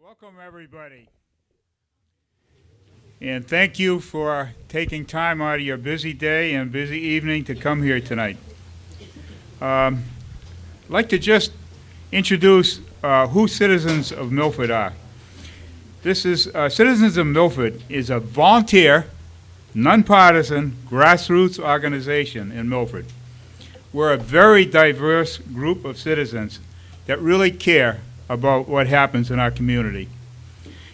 Welcome, everybody. And thank you for taking time out of your busy day and busy evening to come here tonight. I'd like to just introduce who Citizens of Milford are. This is Citizens of Milford is a volunteer, nonpartisan, grassroots organization in Milford. We're a very diverse group of citizens that really care about what happens in our community.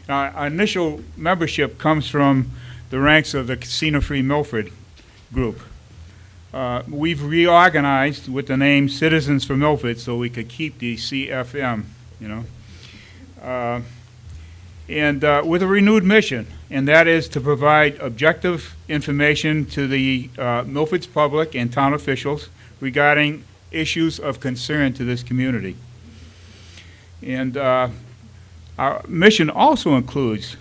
Our initial membership comes from the ranks of the Casino-Free Milford group. We've reorganized with the name Citizens for Milford so we could keep the CFM, and with a renewed mission, and that is to provide objective information to the Milford's public and town officials regarding issues of concern to this community. And our mission also includes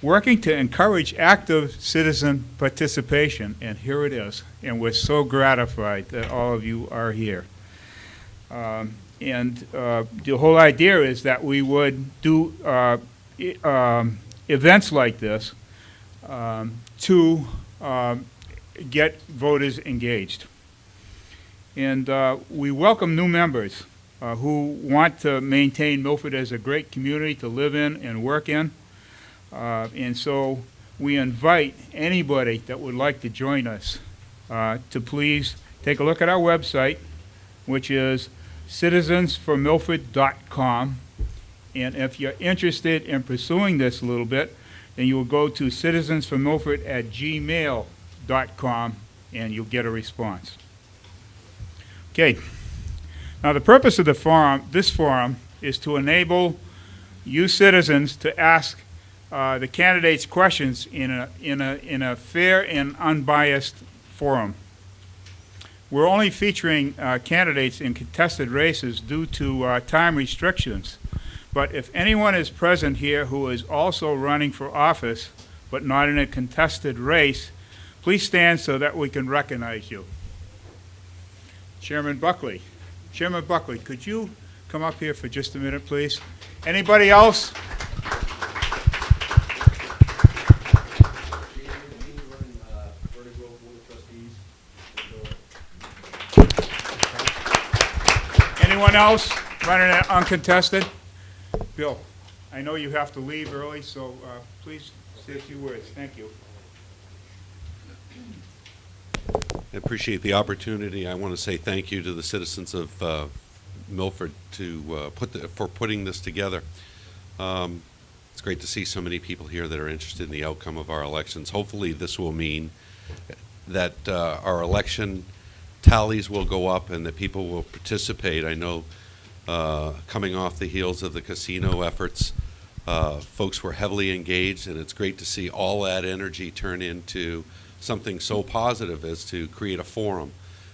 working to encourage active citizen participation, and here it is. And we're so gratified that all of you are here. The whole idea is that we would do events like this to get voters engaged. And we welcome new members who want to maintain Milford as a great community to live in and work in. And so we invite anybody that would like to join us to please take a look at our website, which is citizensformilford.com. And if you're interested in pursuing this a little bit, then you will go to citizensformilford@gmail.com and you'll get a response. Okay. Now, the purpose of this forum is to enable you citizens to ask the candidates questions in a fair and unbiased forum. We're only featuring candidates in contested races due to time restrictions. But if anyone is present here who is also running for office but not in a contested race, please stand so that we can recognize you. Chairman Buckley, could you come up here for just a minute, please? Anybody else? Anyone else running it uncontested? Bill, I know you have to leave early, so please say a few words. Thank you. I appreciate the opportunity. I want to say thank you to the citizens of Milford for putting this together. It's great to see so many people here that are interested in the outcome of our elections. Hopefully this will mean that our election tallies will go up and that people will participate. I know coming off the heels of the casino efforts, folks were heavily engaged, and it's great to see all that energy turn into something so positive as to create a forum.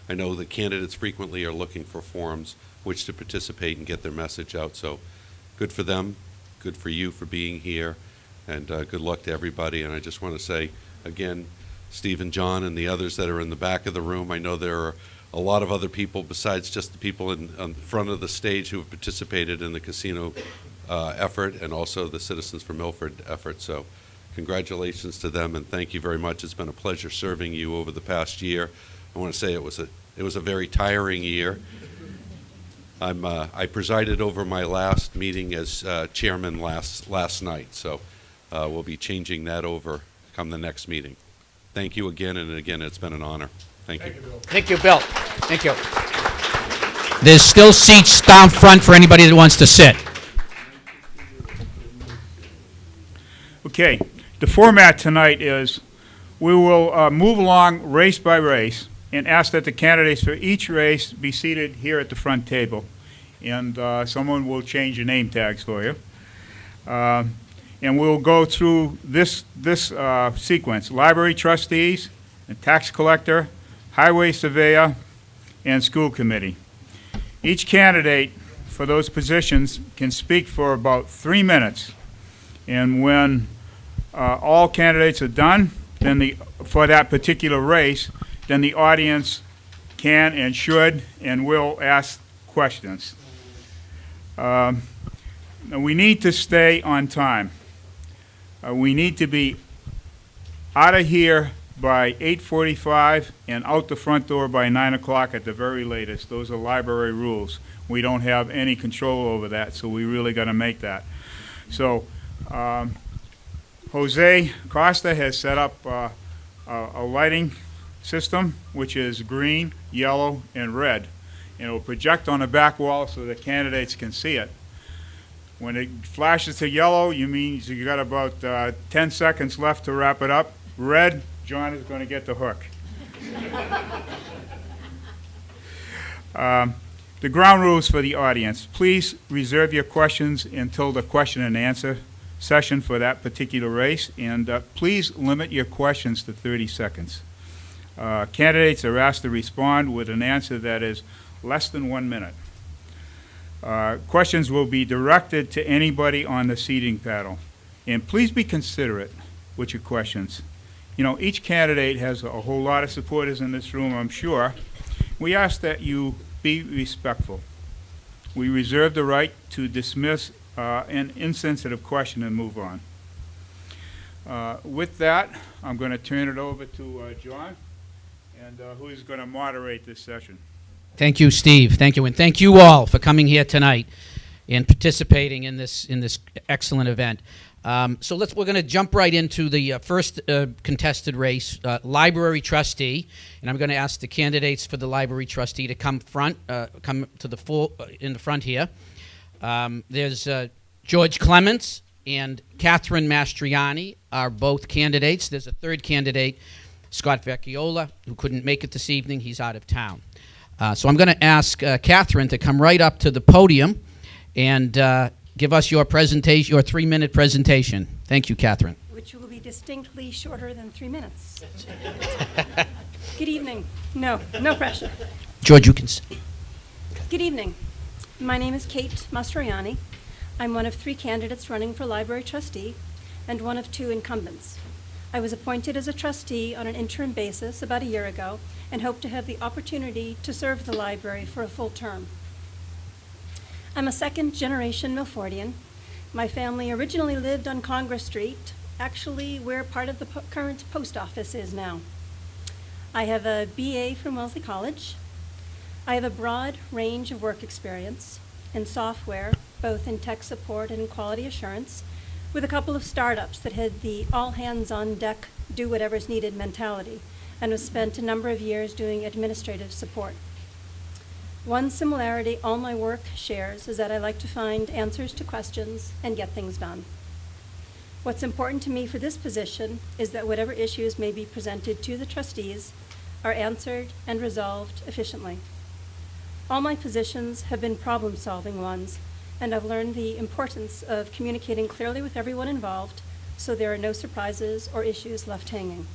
I know that candidates frequently are looking for forums which to participate and get their message out, so good for them, good for you for being here, and good luck to everybody. And I just want to say, again, Steve and John and the others that are in the back of the room, I know there are a lot of other people besides just the people on the front of the stage who have participated in the casino effort and also the Citizens for Milford effort. So congratulations to them, and thank you very much. It's been a pleasure serving you over the past year. I want to say it was a very tiring year. I presided over my last meeting as chairman last night, so we'll be changing that over come the next meeting. Thank you again, and again, it's been an honor. Thank you. Thank you, Bill. Thank you. There's still seats down front for anybody that wants to sit. Okay, the format tonight is we will move along race by race and ask that the candidates for each race be seated here at the front table. And someone will change the name tags for you. And we'll go through this sequence: library trustees, a tax collector, highway surveyor, and school committee. Each candidate for those positions can speak for about 3 minutes. And when all candidates are done, then for that particular race, then the audience can and should and will ask questions. Now, we need to stay on time. We need to be out of here by 8:45 and out the front door by 9 o'clock at the very latest. Those are library rules. We don't have any control over that, so we really got to make that. So Jose Costa has set up a lighting system, which is green, yellow, and red. And it will project on the back wall so the candidates can see it. When it flashes to yellow, you mean you got about 10 seconds left to wrap it up. Red, John is going to get the hook. The ground rules for the audience. Please reserve your questions until the question and answer session for that particular race, and please limit your questions to 30 seconds. Candidates are asked to respond with an answer that is less than 1 minute. Questions will be directed to anybody on the seating panel. And please be considerate with your questions. You know, each candidate has a whole lot of supporters in this room, I'm sure. We ask that you be respectful. We reserve the right to dismiss an insensitive question and move on. With that, I'm going to turn it over to John, and who is going to moderate this session. Thank you, Steve. Thank you, and thank you all for coming here tonight and participating in this excellent event. So we're going to jump right into the first contested race, library trustee, and I'm going to ask the candidates for the library trustee to come to the in the front here. There's George Clemens and Catherine Mastriani are both candidates. There's a third candidate, Scott Vecchiola, who couldn't make it this evening. He's out of town. So I'm going to ask Catherine to come right up to the podium and give us your presentation, your 3-minute presentation. Thank you, Catherine. Which will be distinctly shorter than 3 minutes. Good evening. No pressure. George, you can. Good evening. My name is Kate Mastroianni. I'm one of 3 candidates running for library trustee and one of 2 incumbents. I was appointed as a trustee on an interim basis about a year ago and hope to have the opportunity to serve the library for a full term. I'm a second-generation Milfordian. My family originally lived on Congress Street, actually where part of the current post office is now. I have a BA from Wellesley College. I have a broad range of work experience in software, both in tech support and in quality assurance, with a couple of startups that had the all-hands-on-deck, do-whatever's needed mentality, and have spent a number of years doing administrative support. One similarity all my work shares is that I like to find answers to questions and get things done. What's important to me for this position is that whatever issues may be presented to the trustees are answered and resolved efficiently. All my positions have been problem-solving ones, and I've learned the importance of communicating clearly with everyone involved so there are no surprises or issues left hanging.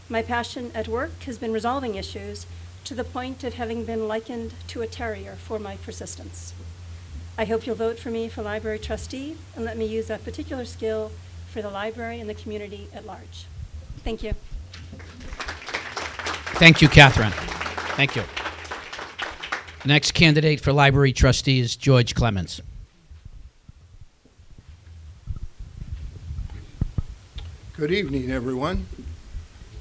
My passion at work has been resolving issues to the point of having been likened to a terrier for my persistence. I hope you'll vote for me for library trustee and let me use that particular skill for the library and the community at large. Thank you. Thank you, Catherine. Thank you. The next candidate for library trustee is George Clemens. Good evening, everyone.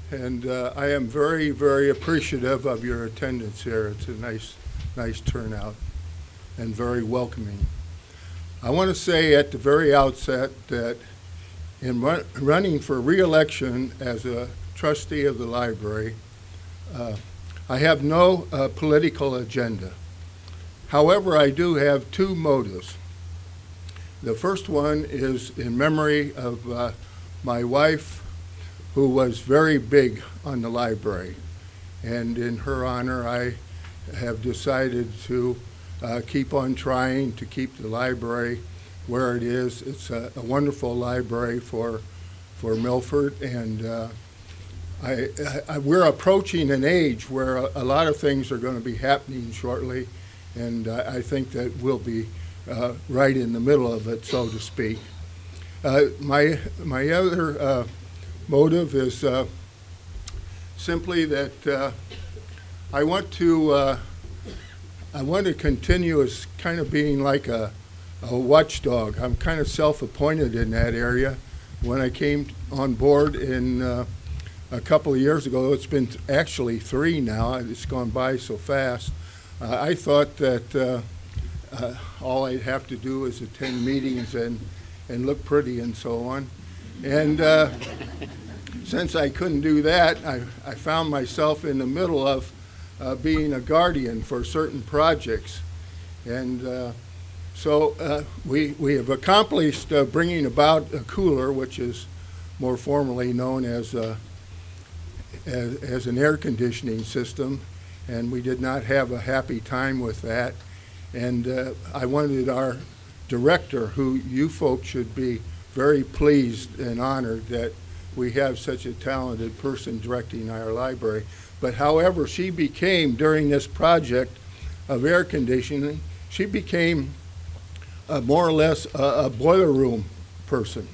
And I am very, very appreciative of your attendance here. It's a nice turnout and very welcoming. I want to say at the very outset that in running for re-election as a trustee of the library, I have no political agenda. However, I do have 2 motives. The first one is in memory of my wife, who was very big on the library. And in her honor, I have decided to keep on trying to keep the library where it is. It's a wonderful library for Milford, and we're approaching an age where a lot of things are going to be happening shortly, and I think that we'll be right in the middle of it, so to speak. My other motive is simply that I want to continue as kind of being like a a watchdog. I'm kind of self-appointed in that area. When I came on board in a couple of years ago, it's been actually 3 now, it's gone by so fast, I thought that all I'd have to do is attend meetings and look pretty and so on. And since I couldn't do that, I found myself in the middle of being a guardian for certain projects. And so we have accomplished bringing about a cooler, which is more formally known as an air conditioning system, and we did not have a happy time with that. And I wanted our director, who you folks should be very pleased and honored that we have such a talented person directing our library. But however, she became, during this project of air conditioning, she became more or less a boiler room person.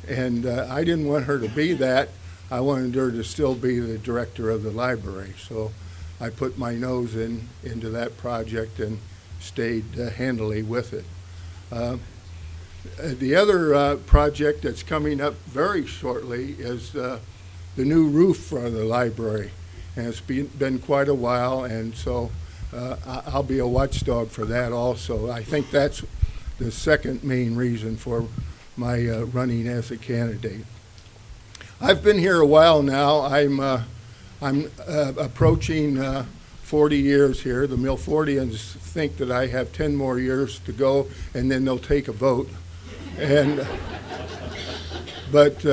And I didn't want her to be that. I wanted her to still be the director of the library. So I put my nose into that project and stayed handily with it. The other project that's coming up very shortly is the new roof for the library. And it's been quite a while, and so I'll be a watchdog for that also. I think that's the second main reason for my running as a candidate. I've been here a while now. I'm approaching 40 years here. The Milfordians think that I have 10 more years to go, and then they'll take a vote. And but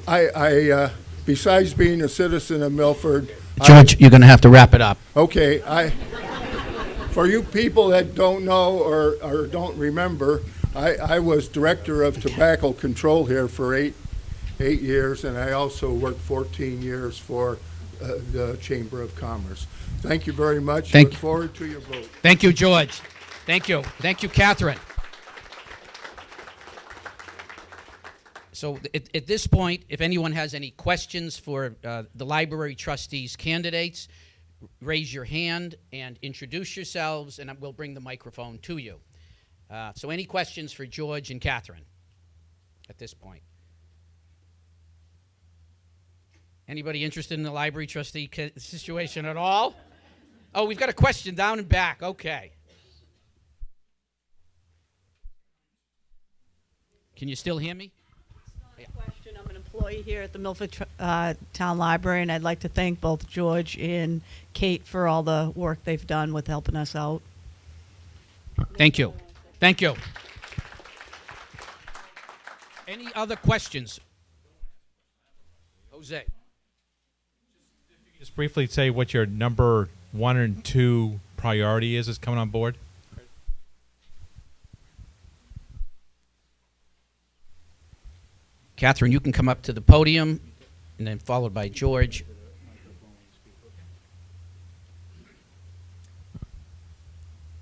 I besides being a citizen of Milford, George, you're going to have to wrap it up. Okay, for you people that don't know or don't remember, I was director of tobacco control here for eight years, and I also worked 14 years for the Chamber of Commerce. Thank you very much. Look forward to your vote. Thank you, George. Thank you. Thank you, Catherine. So at this point, if anyone has any questions for the library trustees candidates, raise your hand and introduce yourselves, and we'll bring the microphone to you. So any questions for George and Catherine at this point? Anybody interested in the library trustee situation at all? Oh, we've got a question down and back. Okay. Can you still hear me? Question. I'm an employee here at the Milford Town Library, and I'd like to thank both George and Kate for all the work they've done with helping us out. Thank you. Thank you. Any other questions? Jose. Just briefly say what your number 1 and 2 priority is coming on board. Catherine, you can come up to the podium, and then followed by George.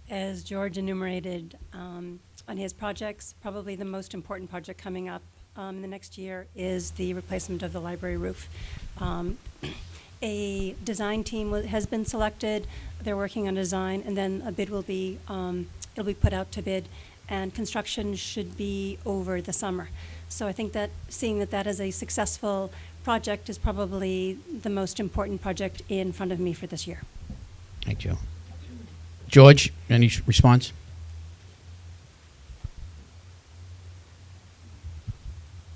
As George enumerated on his projects, probably the most important project coming up in the next year is the replacement of the library roof. A design team has been selected. They're working on design, and then a bid will be it'll be put out to bid, and construction should be over the summer. So I think that seeing that is a successful project is probably the most important project in front of me for this year. Thank you. George, any response?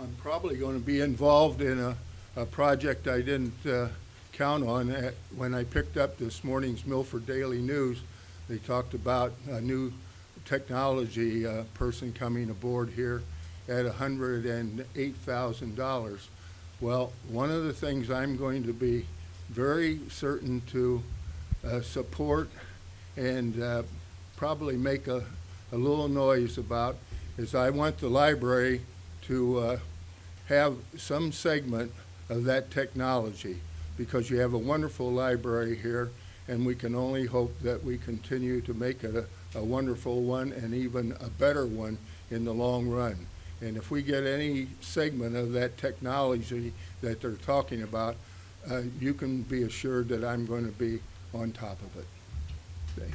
I'm probably going to be involved in a project I didn't count on. When I picked up this morning's Milford Daily News, they talked about a new technology person coming aboard here at $108,000. Well, one of the things I'm going to be very certain to support and probably make a little noise about is I want the library to have some segment of that technology, because you have a wonderful library here, and we can only hope that we continue to make it a wonderful one and even a better one in the long run. And if we get any segment of that technology that they're talking about, you can be assured that I'm going to be on top of it.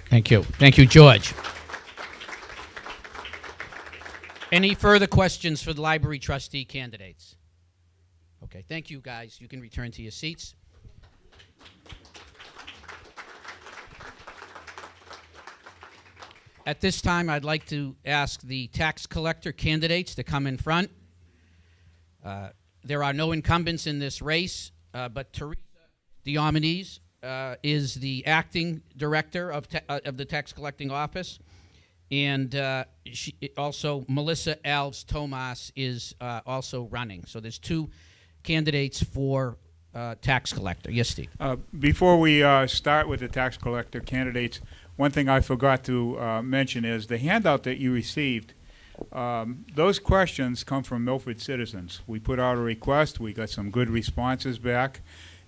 Thank you. Thank you, George. Any further questions for the library trustee candidates? Okay, thank you, guys. You can return to your seats. At this time, I'd like to ask the tax collector candidates to come in front. There are no incumbents in this race, but Theresa Diomedes is the acting director of the tax collecting office, and also Melissa Alves Tomas is also running. So there's two candidates for tax collector. Yes, Steve. Before we start with the tax collector candidates, one thing I forgot to mention is the handout that you received. Those questions come from Milford citizens. We put out a request. We got some good responses back.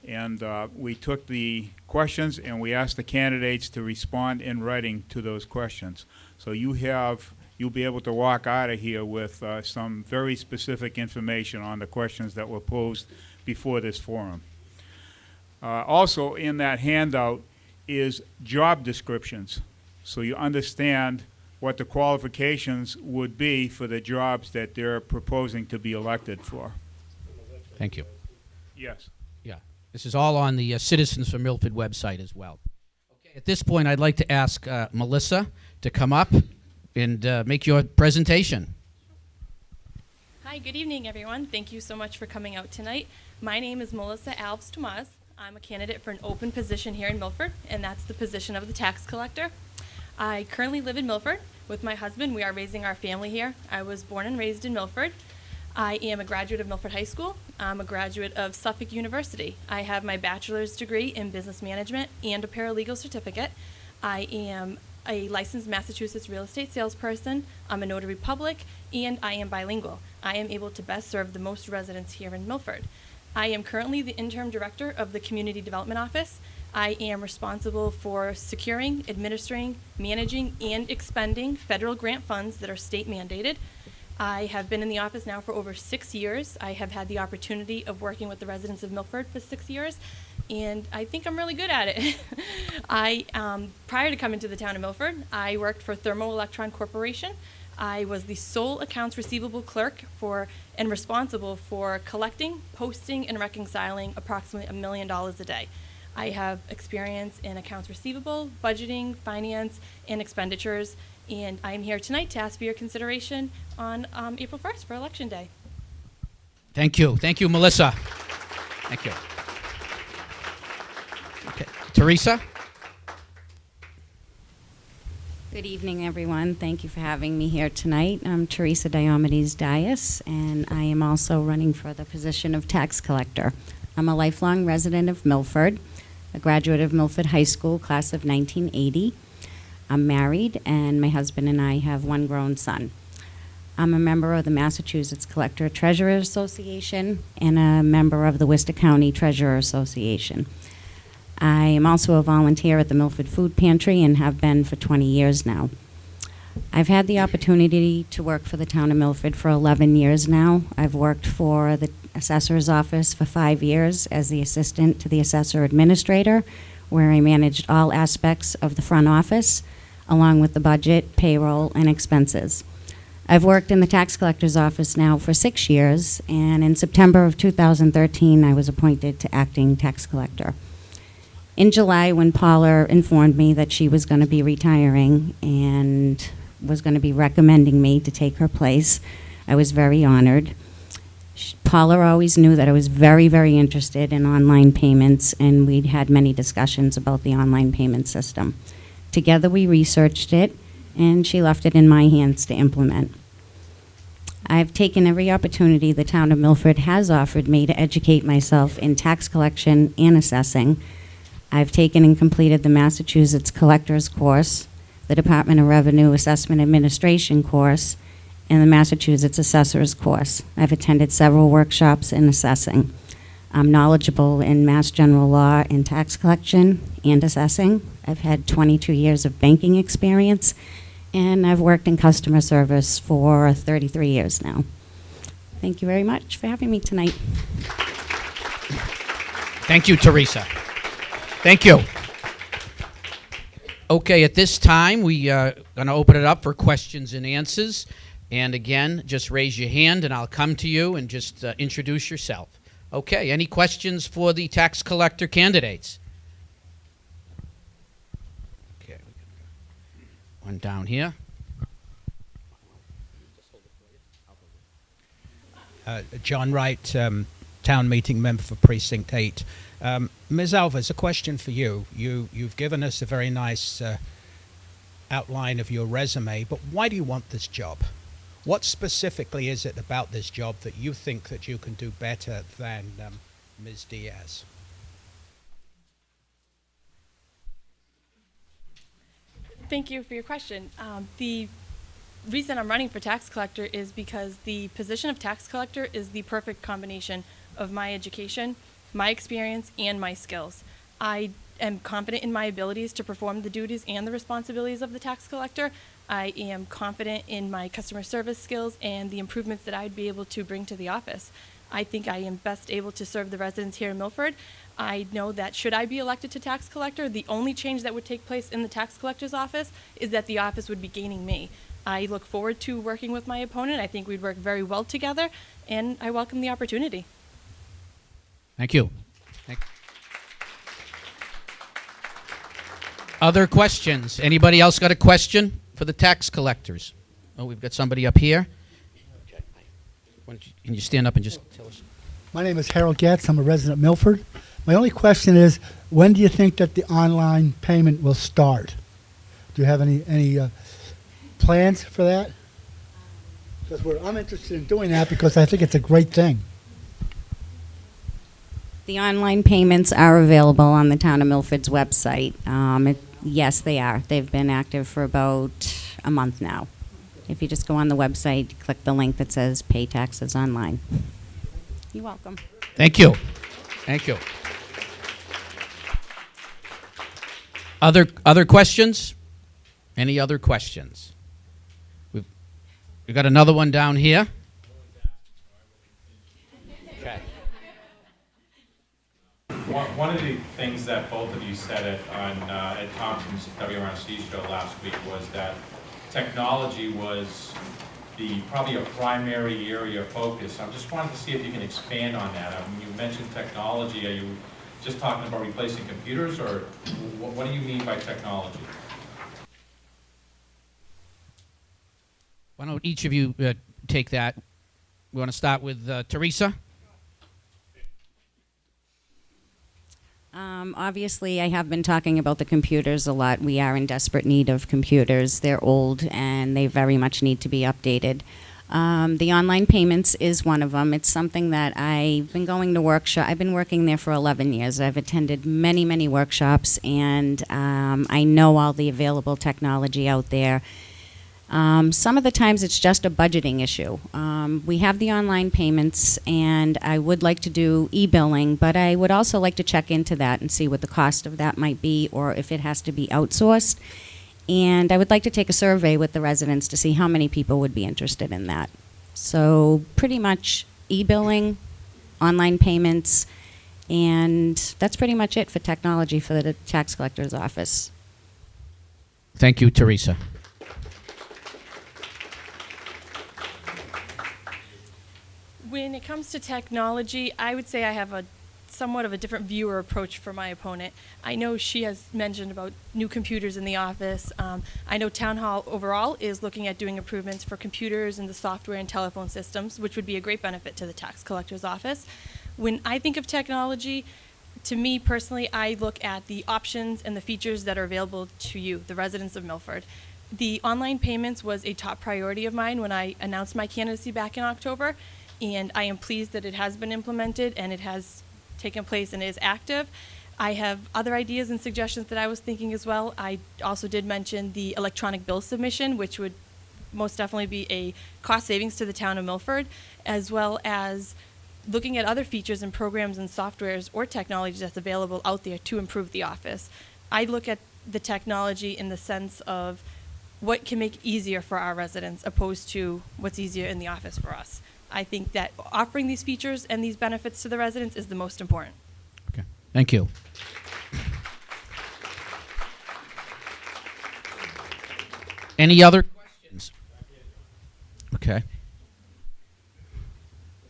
And we took the questions and we asked the candidates to respond in writing to those questions. So you'll be able to walk out of here with some very specific information on the questions that were posed before this forum. Also in that handout is job descriptions, so you understand what the qualifications would be for the jobs that they're proposing to be elected for. Thank you. Yes. Yeah, this is all on the Citizens for Milford website as well. Okay, at this point, I'd like to ask Melissa to come up and make your presentation. Hi, good evening, everyone. Thank you so much for coming out tonight. My name is Melissa Alves Tomas. I'm a candidate for an open position here in Milford, and that's the position of the tax collector. I currently live in Milford with my husband. We are raising our family here. I was born and raised in Milford. I am a graduate of Milford High School. I'm a graduate of Suffolk University. I have my bachelor's degree in business management and a paralegal certificate. I am a licensed Massachusetts real estate salesperson. I'm a notary public, and I am bilingual. I am able to best serve the most residents here in Milford. I am currently the interim director of the Community Development Office. I am responsible for securing, administering, managing, and expending federal grant funds that are state mandated. I have been in the office now for over 6 years. I have had the opportunity of working with the residents of Milford for 6 years, and I think I'm really good at it. Prior to coming to the town of Milford, I worked for Thermo Electron Corporation. I was the sole accounts receivable clerk and responsible for collecting, posting, and reconciling approximately $1 million a day. I have experience in accounts receivable, budgeting, finance, and expenditures, and I am here tonight to ask for your consideration on April 1st for Election Day. Thank you. Thank you, Melissa. Thank you. Okay, Theresa? Good evening, everyone. Thank you for having me here tonight. I'm Theresa Diomedes-Dias, and I am also running for the position of tax collector. I'm a lifelong resident of Milford, a graduate of Milford High School, class of 1980. I'm married, and my husband and I have one grown son. I'm a member of the Massachusetts Collector Treasurer Association and a member of the Worcester County Treasurer Association. I am also a volunteer at the Milford Food Pantry and have been for 20 years now. I've had the opportunity to work for the town of Milford for 11 years now. I've worked for the assessor's office for 5 years as the assistant to the assessor administrator, where I managed all aspects of the front office, along with the budget, payroll, and expenses. I've worked in the tax collector's office now for 6 years, and in September of 2013, I was appointed to acting tax collector. In July, when Paula informed me that she was going to be retiring and was going to be recommending me to take her place, I was very honored. Paula always knew that I was very, very interested in online payments, and we'd had many discussions about the online payment system. Together we researched it, and she left it in my hands to implement. I've taken every opportunity the town of Milford has offered me to educate myself in tax collection and assessing. I've taken and completed the Massachusetts Collectors course, the Department of Revenue Assessment Administration course, and the Massachusetts Assessors course. I've attended several workshops in assessing. I'm knowledgeable in Mass General Law and tax collection and assessing. I've had 22 years of banking experience, and I've worked in customer service for 33 years now. Thank you very much for having me tonight. Thank you, Theresa. Thank you. Okay, at this time, we are going to open it up for questions and answers. And again, just raise your hand and I'll come to you and just introduce yourself. Okay, any questions for the tax collector candidates? Okay, one down here. John Wright, Town Meeting Member for Precinct 8. Ms. Alvarez, a question for you. You've given us a very nice outline of your resume, but why do you want this job? What specifically is it about this job that you think that you can do better than Ms. Diaz? Thank you for your question. The reason I'm running for tax collector is because the position of tax collector is the perfect combination of my education, my experience, and my skills. I am confident in my abilities to perform the duties and the responsibilities of the tax collector. I am confident in my customer service skills and the improvements that I'd be able to bring to the office. I think I am best able to serve the residents here in Milford. I know that should I be elected to tax collector, the only change that would take place in the tax collector's office is that the office would be gaining me. I look forward to working with my opponent. I think we'd work very well together, and I welcome the opportunity. Thank you. Other questions? Anybody else got a question for the tax collectors? Oh, we've got somebody up here. Can you stand up and just tell us? My name is Harold Gatz. I'm a resident of Milford. My only question is, when do you think that the online payment will start? Do you have any plans for that? Because I'm interested in doing that because I think it's a great thing. The online payments are available on the Town of Milford's website. Yes, they are. They've been active for about a month now. If you just go on the website, click the link that says Pay Taxes Online. You're welcome. Thank you. Thank you. Other questions? Any other questions? We've got another one down here. Okay. One of the things that both of you said at Thompson's WRC show last week was that technology was probably a primary area of focus. I just wanted to see if you can expand on that. I mean, you mentioned technology. Are you just talking about replacing computers, or what do you mean by technology? Why don't each of you take that? We want to start with Theresa? Obviously, I have been talking about the computers a lot. We are in desperate need of computers. They're old and they very much need to be updated. The online payments is one of them. It's something that I've been going to workshop. I've been working there for 11 years. I've attended many, many workshops, and I know all the available technology out there. Some of the times it's just a budgeting issue. We have the online payments, and I would like to do e-billing, but I would also like to check into that and see what the cost of that might be, or if it has to be outsourced. And I would like to take a survey with the residents to see how many people would be interested in that. So pretty much e-billing, online payments, and that's pretty much it for technology for the tax collector's office. Thank you, Theresa. When it comes to technology, I would say I have a somewhat of a different view or approach for my opponent. I know she has mentioned about new computers in the office. I know Town Hall overall is looking at doing improvements for computers and the software and telephone systems, which would be a great benefit to the tax collector's office. When I think of technology, to me personally, I look at the options and the features that are available to you, the residents of Milford. The online payments was a top priority of mine when I announced my candidacy back in October, and I am pleased that it has been implemented and it has taken place and is active. I have other ideas and suggestions that I was thinking as well. I also did mention the electronic bill submission, which would most definitely be a cost savings to the town of Milford, as well as looking at other features and programs and softwares or technology that's available out there to improve the office. I look at the technology in the sense of what can make easier for our residents opposed to what's easier in the office for us. I think that offering these features and these benefits to the residents is the most important. Okay. Thank you. Any other questions? Okay.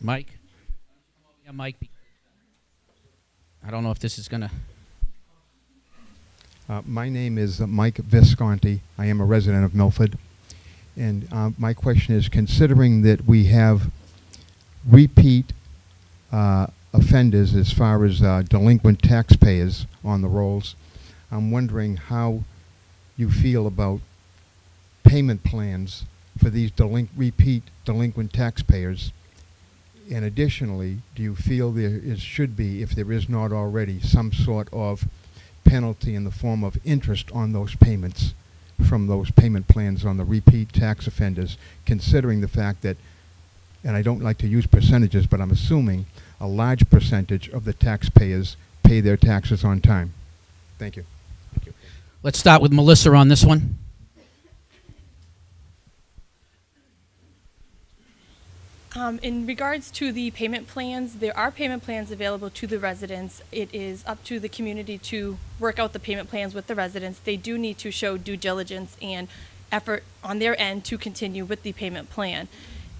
Mike? Yeah, Mike. I don't know if this is going to... My name is Mike Visconti. I am a resident of Milford. And my question is, considering that we have repeat offenders as far as delinquent taxpayers on the rolls, I'm wondering how you feel about payment plans for these repeat delinquent taxpayers. And additionally, do you feel there should be, if there is not already, some sort of penalty in the form of interest on those payments from those payment plans on the repeat tax offenders, considering the fact that, and I don't like to use percentages, but I'm assuming a large percentage of the taxpayers pay their taxes on time. Thank you. Thank you. Let's start with Melissa on this one. In regards to the payment plans, there are payment plans available to the residents. It is up to the community to work out the payment plans with the residents. They do need to show due diligence and effort on their end to continue with the payment plan.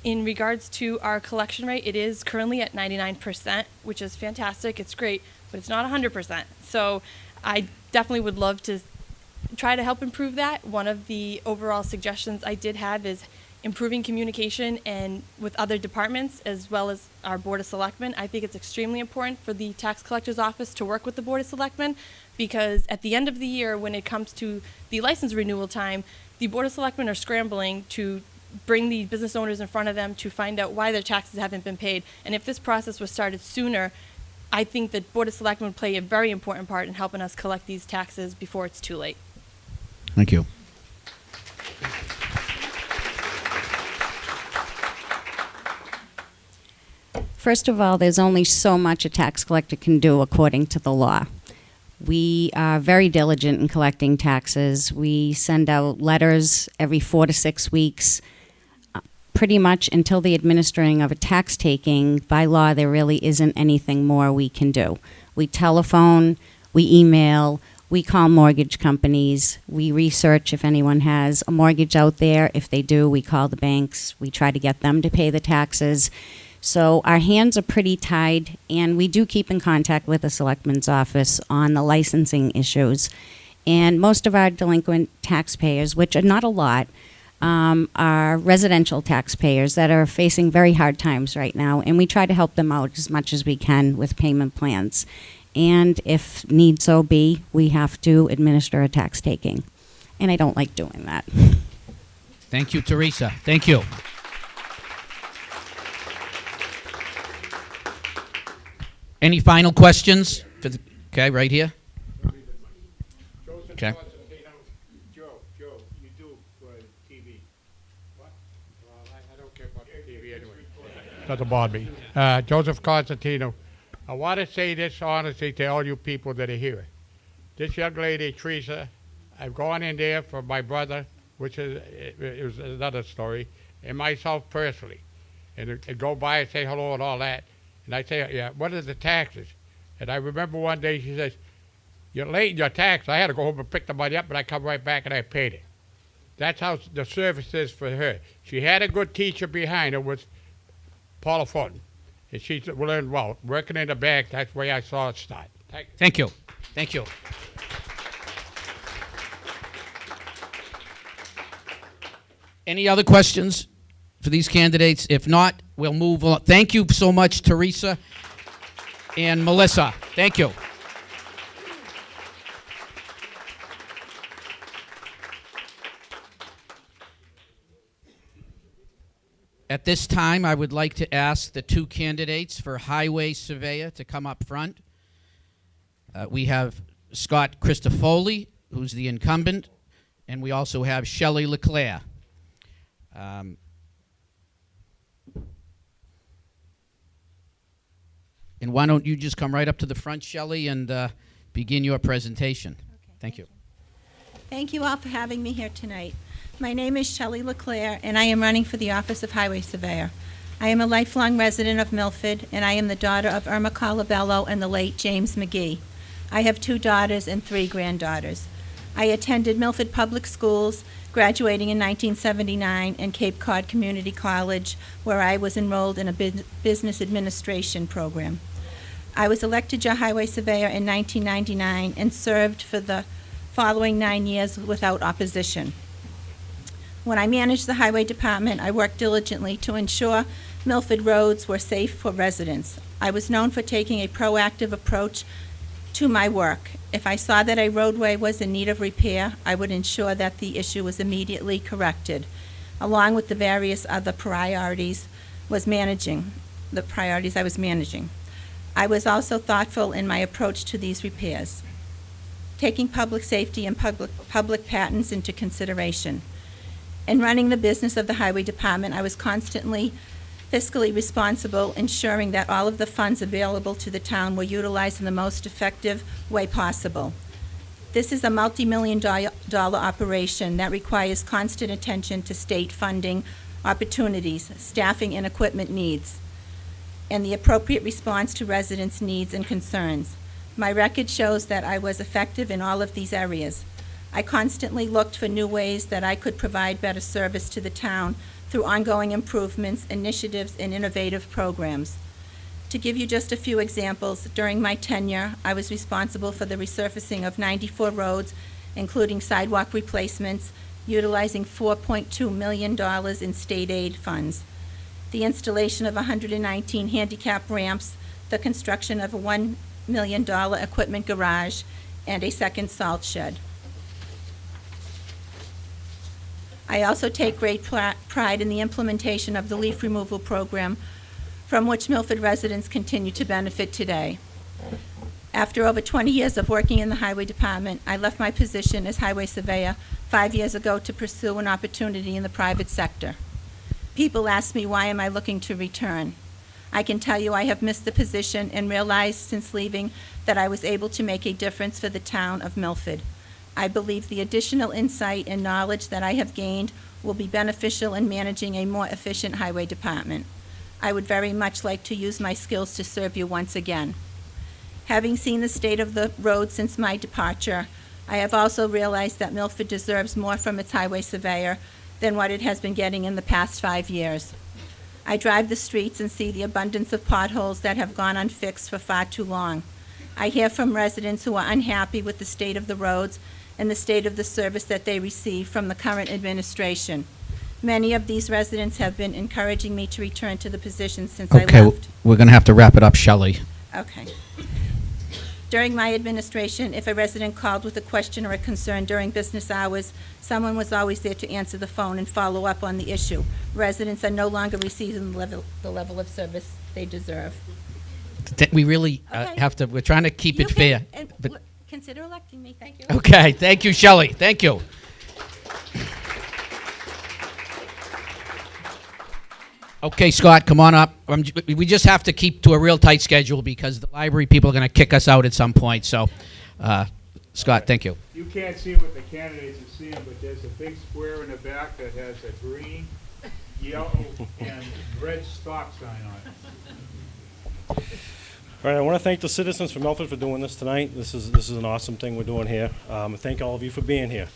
In regards to our collection rate, it is currently at 99%, which is fantastic. It's great, but it's not 100%. So I definitely would love to try to help improve that. One of the overall suggestions I did have is improving communication and with other departments as well as our Board of Selectmen. I think it's extremely important for the tax collector's office to work with the Board of Selectmen, because at the end of the year, when it comes to the license renewal time, the Board of Selectmen are scrambling to bring the business owners in front of them to find out why their taxes haven't been paid. And if this process was started sooner, I think that Board of Selectmen would play a very important part in helping us collect these taxes before it's too late. Thank you. First of all, there's only so much a tax collector can do according to the law. We are very diligent in collecting taxes. We send out letters every 4 to 6 weeks. Pretty much until the administering of a tax taking, by law, there really isn't anything more we can do. We telephone, we email, we call mortgage companies, we research if anyone has a mortgage out there. If they do, we call the banks. We try to get them to pay the taxes. So our hands are pretty tied, and we do keep in contact with the Selectman's office on the licensing issues. And most of our delinquent taxpayers, which are not a lot, are residential taxpayers that are facing very hard times right now, and we try to help them out as much as we can with payment plans. And if need so be, we have to administer a tax taking. And I don't like doing that. Thank you, Theresa. Thank you. Any final questions? Okay, right here. Okay. Joe, you do for TV. What? Well, I don't care about the TV anyway. Doesn't bother me. Joseph Constantino. I want to say this honestly to all you people that are here. This young lady, Theresa, I've gone in there for my brother, which is it was another story, and myself personally. And go by and say hello and all that. And I say, yeah, what are the taxes? And I remember one day she says, you're late in your tax. I had to go home and pick the money up, but I come right back and I paid it. That's how the service is for her. She had a good teacher behind her, was Paula Fulton. And she learned well. Working in the bank, that's the way I saw it start. Thank you. Thank you. Any other questions for these candidates? If not, we'll move on. Thank you so much, Theresa and Melissa. Thank you. At this time, I would like to ask the two candidates for highway surveyor to come up front. We have Scott Christofoli, who's the incumbent, and we also have Shelley LeClaire. And why don't you just come right up to the front, Shelley, and begin your presentation. Okay, Thank you. Thank you all for having me here tonight. My name is Shelley LeClaire, and I am running for the office of Highway Surveyor. I am a lifelong resident of Milford, and I am the daughter of Irma Colabello and the late James McGee. I have 2 daughters and 3 granddaughters. I attended Milford Public Schools, graduating in 1979 and Cape Cod Community College, where I was enrolled in a business administration program. I was elected your highway surveyor in 1999 and served for the following 9 years without opposition. When I managed the highway department, I worked diligently to ensure Milford roads were safe for residents. I was known for taking a proactive approach to my work. If I saw that a roadway was in need of repair, I would ensure that the issue was immediately corrected, along with the various other priorities I was managing. I was also thoughtful in my approach to these repairs, taking public safety and public patents into consideration. In running the business of the highway department, I was constantly fiscally responsible, ensuring that all of the funds available to the town were utilized in the most effective way possible. This is a multi-million-dollar operation that requires constant attention to state funding opportunities, staffing and equipment needs, and the appropriate response to residents' needs and concerns. My record shows that I was effective in all of these areas. I constantly looked for new ways that I could provide better service to the town through ongoing improvements, initiatives, and innovative programs. To give you just a few examples, during my tenure, I was responsible for the resurfacing of 94 roads, including sidewalk replacements, utilizing $4.2 million in state aid funds, the installation of 119 handicap ramps, the construction of a $1 million equipment garage, and a second salt shed. I also take great pride in the implementation of the leaf removal program, from which Milford residents continue to benefit today. After over 20 years of working in the highway department, I left my position as highway surveyor 5 years ago to pursue an opportunity in the private sector. People ask me, why am I looking to return? I can tell you I have missed the position and realized since leaving that I was able to make a difference for the town of Milford. I believe the additional insight and knowledge that I have gained will be beneficial in managing a more efficient highway department. I would very much like to use my skills to serve you once again. Having seen the state of the road since my departure, I have also realized that Milford deserves more from its highway surveyor than what it has been getting in the past 5 years. I drive the streets and see the abundance of potholes that have gone unfixed for far too long. I hear from residents who are unhappy with the state of the roads and the state of the service that they receive from the current administration. Many of these residents have been encouraging me to return to the position since I Okay, left. we're going to have to wrap it up, Shelley. Okay. During my administration, if a resident called with a question or a concern during business hours, someone was always there to answer the phone and follow up on the issue. Residents are no longer receiving the level of service they deserve. We really Okay. have to, we're trying to keep You it fair. can- and but- Consider electing me, thank you. Okay, thank you, Shelley. Thank you. Okay, Scott, come on up. We just have to keep to a real tight schedule because the library people are going to kick us out at some point. So, Scott, thank you. You can't see what the candidates are seeing, but there's a big square in the back that has a green, yellow, and red stop sign on it. All right, I want to thank the Citizens for Milford for doing this tonight. This is an awesome thing we're doing here. Thank all of you for being here.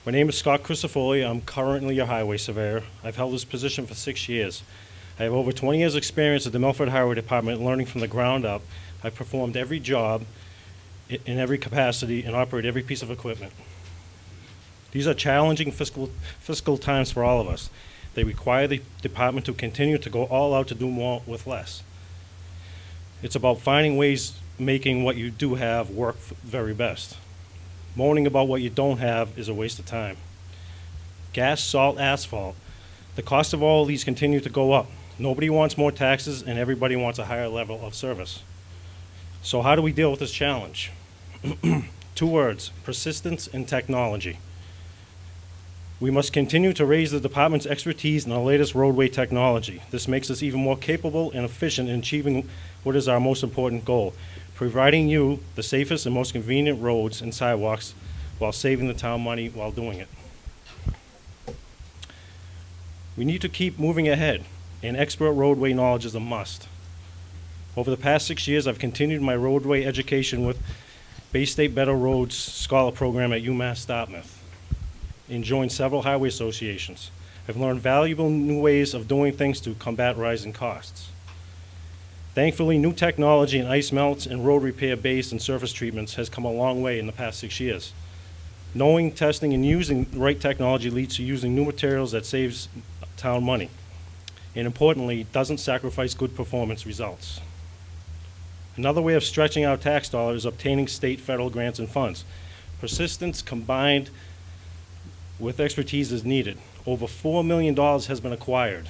My name is Scott Crisafulli. I'm currently your highway surveyor. I've held this position for 6 years. I have over 20 years' experience at the Milford Highway Department, learning from the ground up. I've performed every job in every capacity and operate every piece of equipment. These are challenging fiscal times for all of us. They require the department to continue to go all out to do more with less. It's about finding ways, making what you do have work very best. Moaning about what you don't have is a waste of time. Gas, salt, asphalt. The cost of all of these continue to go up. Nobody wants more taxes and everybody wants a higher level of service. So how do we deal with this challenge? 2 words, persistence and technology. We must continue to raise the department's expertise in the latest roadway technology. This makes us even more capable and efficient in achieving what is our most important goal, providing you the safest and most convenient roads and sidewalks while saving the town money while doing it. We need to keep moving ahead, and expert roadway knowledge is a must. Over the past 6 years, I've continued my roadway education with Bay State Better Roads Scholar Program at UMass Dartmouth. and joined several highway associations. I've learned valuable new ways of doing things to combat rising costs. Thankfully, new technology in ice melts and road repair base and surface treatments has come a long way in the past 6 years. Knowing, testing, and using the right technology leads to using new materials that saves town money, and importantly, doesn't sacrifice good performance results. Another way of stretching our tax dollars is obtaining state, federal grants and funds. Persistence combined with expertise is needed. Over $4 million has been acquired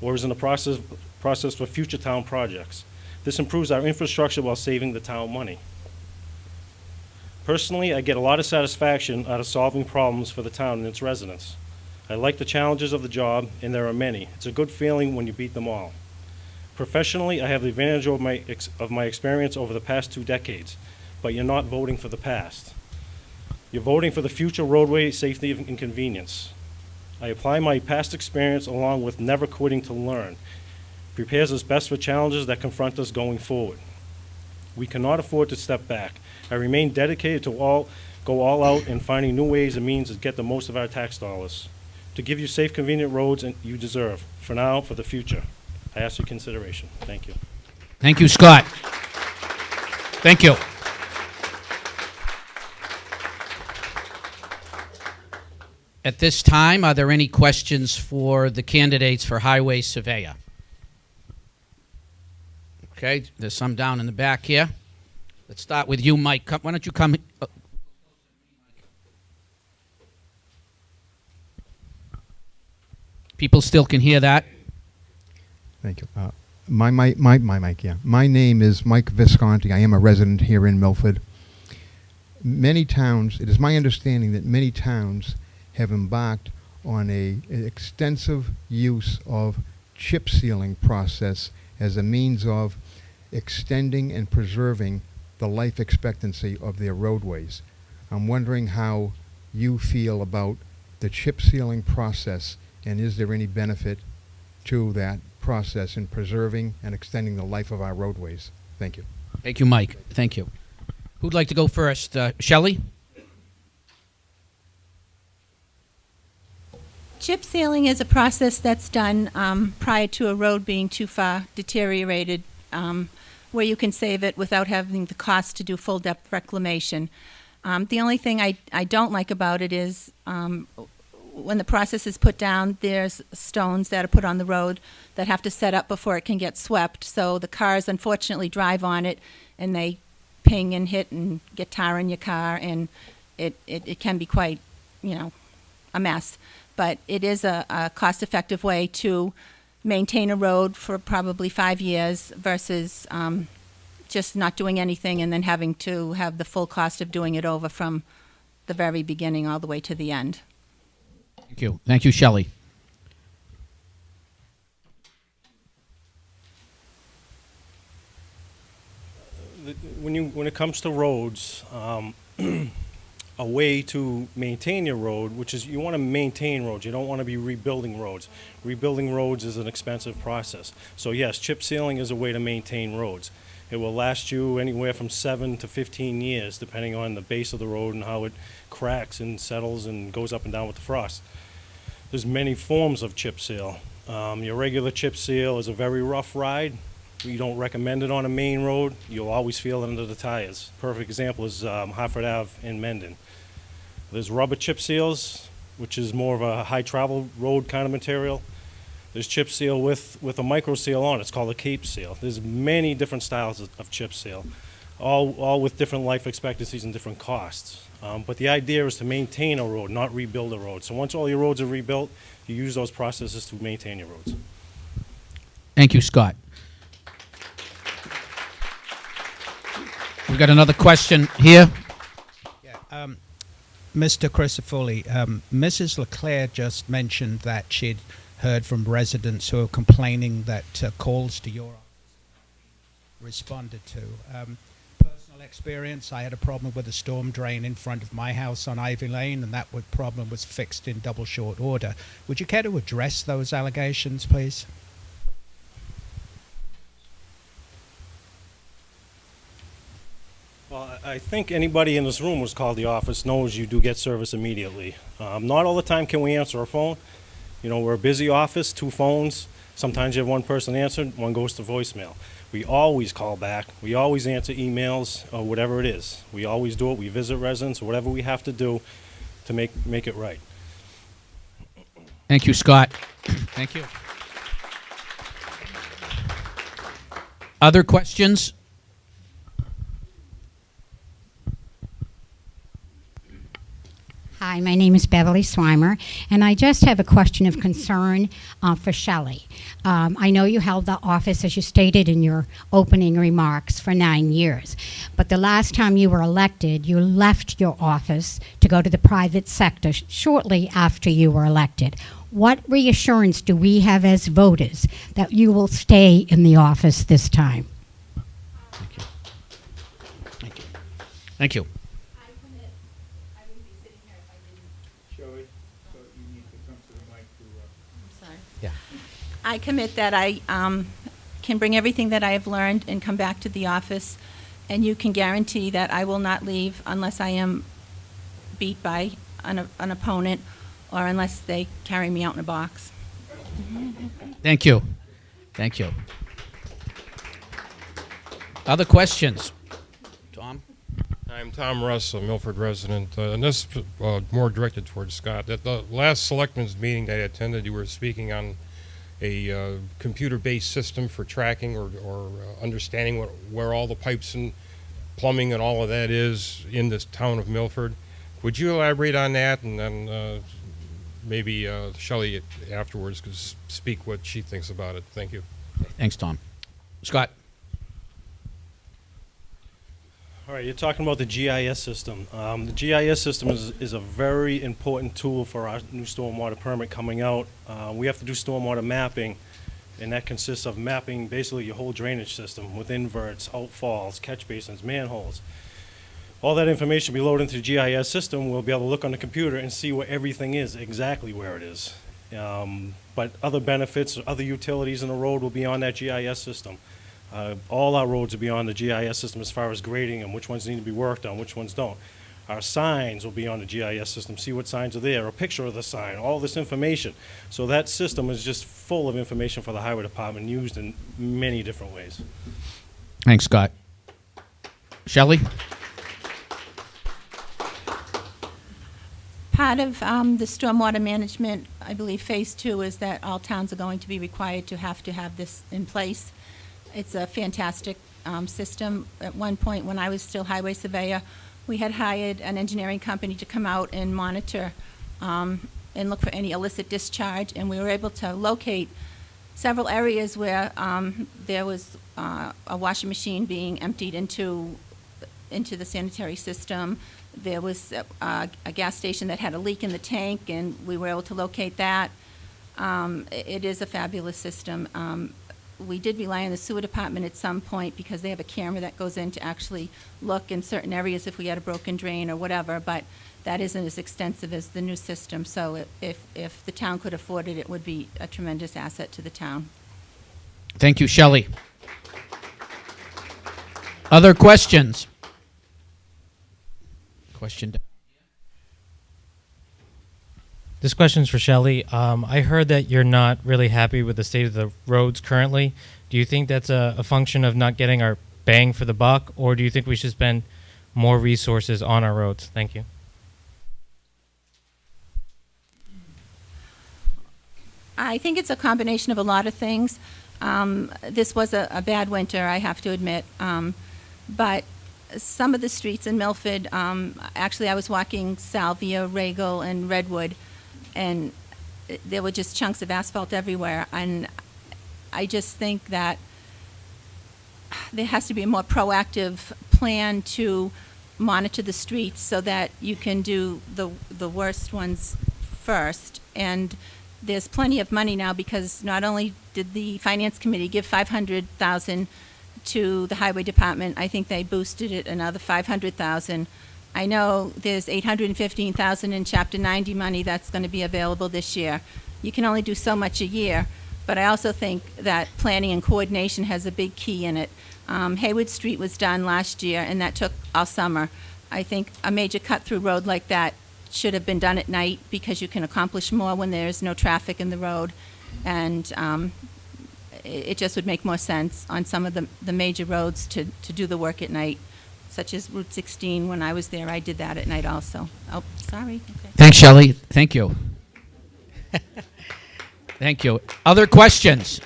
or is in the process for future town projects. This improves our infrastructure while saving the town money. Personally, I get a lot of satisfaction out of solving problems for the town and its residents. I like the challenges of the job, and there are many. It's a good feeling when you beat them all. Professionally, I have the advantage of my experience over the past 2 decades, but you're not voting for the past. You're voting for the future roadway safety and convenience. I apply my past experience along with never quitting to learn. Prepares us best for challenges that confront us going forward. We cannot afford to step back. I remain dedicated to go all out in finding new ways and means to get the most of our tax dollars, to give you safe, convenient roads you deserve, for now, for the future. I ask your consideration. Thank you. Thank you, Scott. Thank you. At this time, are there any questions for the candidates for highway surveyor? Okay, there's some down in the back here. Let's start with you, Mike. Why don't you come? People still can hear that. Thank you. My mic, yeah. My name is Mike Visconti. I am a resident here in Milford. Many towns, it is my understanding that many towns have embarked on an extensive use of chip sealing process as a means of extending and preserving the life expectancy of their roadways. I'm wondering how you feel about the chip sealing process, and is there any benefit to that process in preserving and extending the life of our roadways? Thank you. Thank you, Mike. Thank you. Who'd like to go first? Shelley? Chip sealing is a process that's done prior to a road being too far deteriorated, where you can save it without having the cost to do full depth reclamation. The only thing I don't like about it is when the process is put down, there's stones that are put on the road that have to set up before it can get swept. So the cars unfortunately drive on it and they ping and hit and get tar in your car, and it can be quite, a mess. But it is a cost-effective way to maintain a road for probably 5 years versus just not doing anything and then having to have the full cost of doing it over from the very beginning all the way to the end. Thank you. Thank you, Shelley. When it comes to roads, a way to maintain your road, which is you want to maintain roads. You don't want to be rebuilding roads. Rebuilding roads is an expensive process. So yes, chip sealing is a way to maintain roads. It will last you anywhere from 7 to 15 years, depending on the base of the road and how it cracks and settles and goes up and down with the frost. There's many forms of chip seal. Your regular chip seal is a very rough ride. You don't recommend it on a main road. You'll always feel it under the tires. Perfect example is Hartford Ave in Mendon. There's rubber chip seals, which is more of a high travel road kind of material. There's chip seal with a micro seal on it. It's called a cape seal. There's many different styles of chip seal, all with different life expectancies and different costs. But the idea is to maintain a road, not rebuild a road. So once all your roads are rebuilt, you use those processes to maintain your roads. Thank you, Scott. We've got another question here. Yeah, Mr. Crisafulli, Mrs. LeClaire just mentioned that she'd heard from residents who are complaining that calls to your office responded to. Personal experience, I had a problem with a storm drain in front of my house on Ivy Lane, and that problem was fixed in double short order. Would you care to address those allegations, please? Well, I think anybody in this room who's called the office knows you do get service immediately. Not all the time can we answer a phone. You know, we're a busy office, 2 phones. Sometimes you have one person answer, one goes to voicemail. We always call back. We always answer emails or whatever it is. We always do it. We visit residents, whatever we have to do to make it right. Thank you, Scott. Thank you. Other questions? Hi, my name is Beverly Swimer, and I just have a question of concern for Shelley. I know you held the office, as you stated in your opening remarks, for 9 years. But the last time you were elected, you left your office to go to the private sector shortly after you were elected. What reassurance do we have as voters that you will stay in the office this time? Thank you. Thank you. Thank you. Shelley, so you need to come to the mic to... I'm sorry. Yeah. I commit that I can bring everything that I have learned and come back to the office, and you can guarantee that I will not leave unless I am beat by an opponent or unless they carry me out in a box. Thank you. Thank you. Other questions? Tom? I'm Tom Russ, a Milford resident, and this more directed towards Scott. At the last selectmen's meeting that I attended, you were speaking on a computer-based system for tracking or understanding where all the pipes and plumbing and all of that is in this town of Milford. Would you elaborate on that, and then maybe Shelley afterwards could speak what she thinks about it? Thank you. Thanks, Tom. Scott? All right, you're talking about the GIS system. The GIS system is a very important tool for our new stormwater permit coming out. We have to do stormwater mapping, and that consists of mapping basically your whole drainage system with inverts, outfalls, catch basins, manholes. All that information will be loaded into the GIS system. We'll be able to look on the computer and see where everything is, exactly where it is. But other benefits, other utilities in the road will be on that GIS system. All our roads will be on the GIS system as far as grading and which ones need to be worked on, which ones don't. Our signs will be on the GIS system, see what signs are there, a picture of the sign, all this information. So that system is just full of information for the highway department, used in many different ways. Thanks, Scott. Shelley? Part of the stormwater management, I believe phase 2, is that all towns are going to be required to have this in place. It's a fantastic system. At one point, when I was still highway surveyor, we had hired an engineering company to come out and monitor and look for any illicit discharge, and we were able to locate several areas where there was a washing machine being emptied into the sanitary system. There was a gas station that had a leak in the tank, and we were able to locate that. It is a fabulous system. We did rely on the sewer department at some point because they have a camera that goes in to actually look in certain areas if we had a broken drain or whatever, but that isn't as extensive as the new system. So if the town could afford it, it would be a tremendous asset to the town. Thank you, Shelley. Other questions? Question. This question's for Shelley. I heard that you're not really happy with the state of the roads currently. Do you think that's a function of not getting our bang for the buck, or do you think we should spend more resources on our roads? Thank you. I think it's a combination of a lot of things. This was a bad winter, I have to admit. But some of the streets in Milford, actually I was walking Salvia, Regal, and Redwood, and there were just chunks of asphalt everywhere. And I just think that there has to be a more proactive plan to monitor the streets so that you can do the worst ones first. And there's plenty of money now because not only did the Finance Committee give $500,000 to the Highway Department, I think they boosted it another $500,000. I know there's $815,000 in Chapter 90 money that's going to be available this year. You can only do so much a year, but I also think that planning and coordination has a big key in it. Hayward Street was done last year, and that took all summer. I think a major cut-through road like that should have been done at night because you can accomplish more when there's no traffic in the road. And it just would make more sense on some of the major roads to do the work at night, such as Route 16. When I was there, I did that at night also. Oh, sorry. Okay. Thanks, Shelley. Thank you. Thank you. Other questions?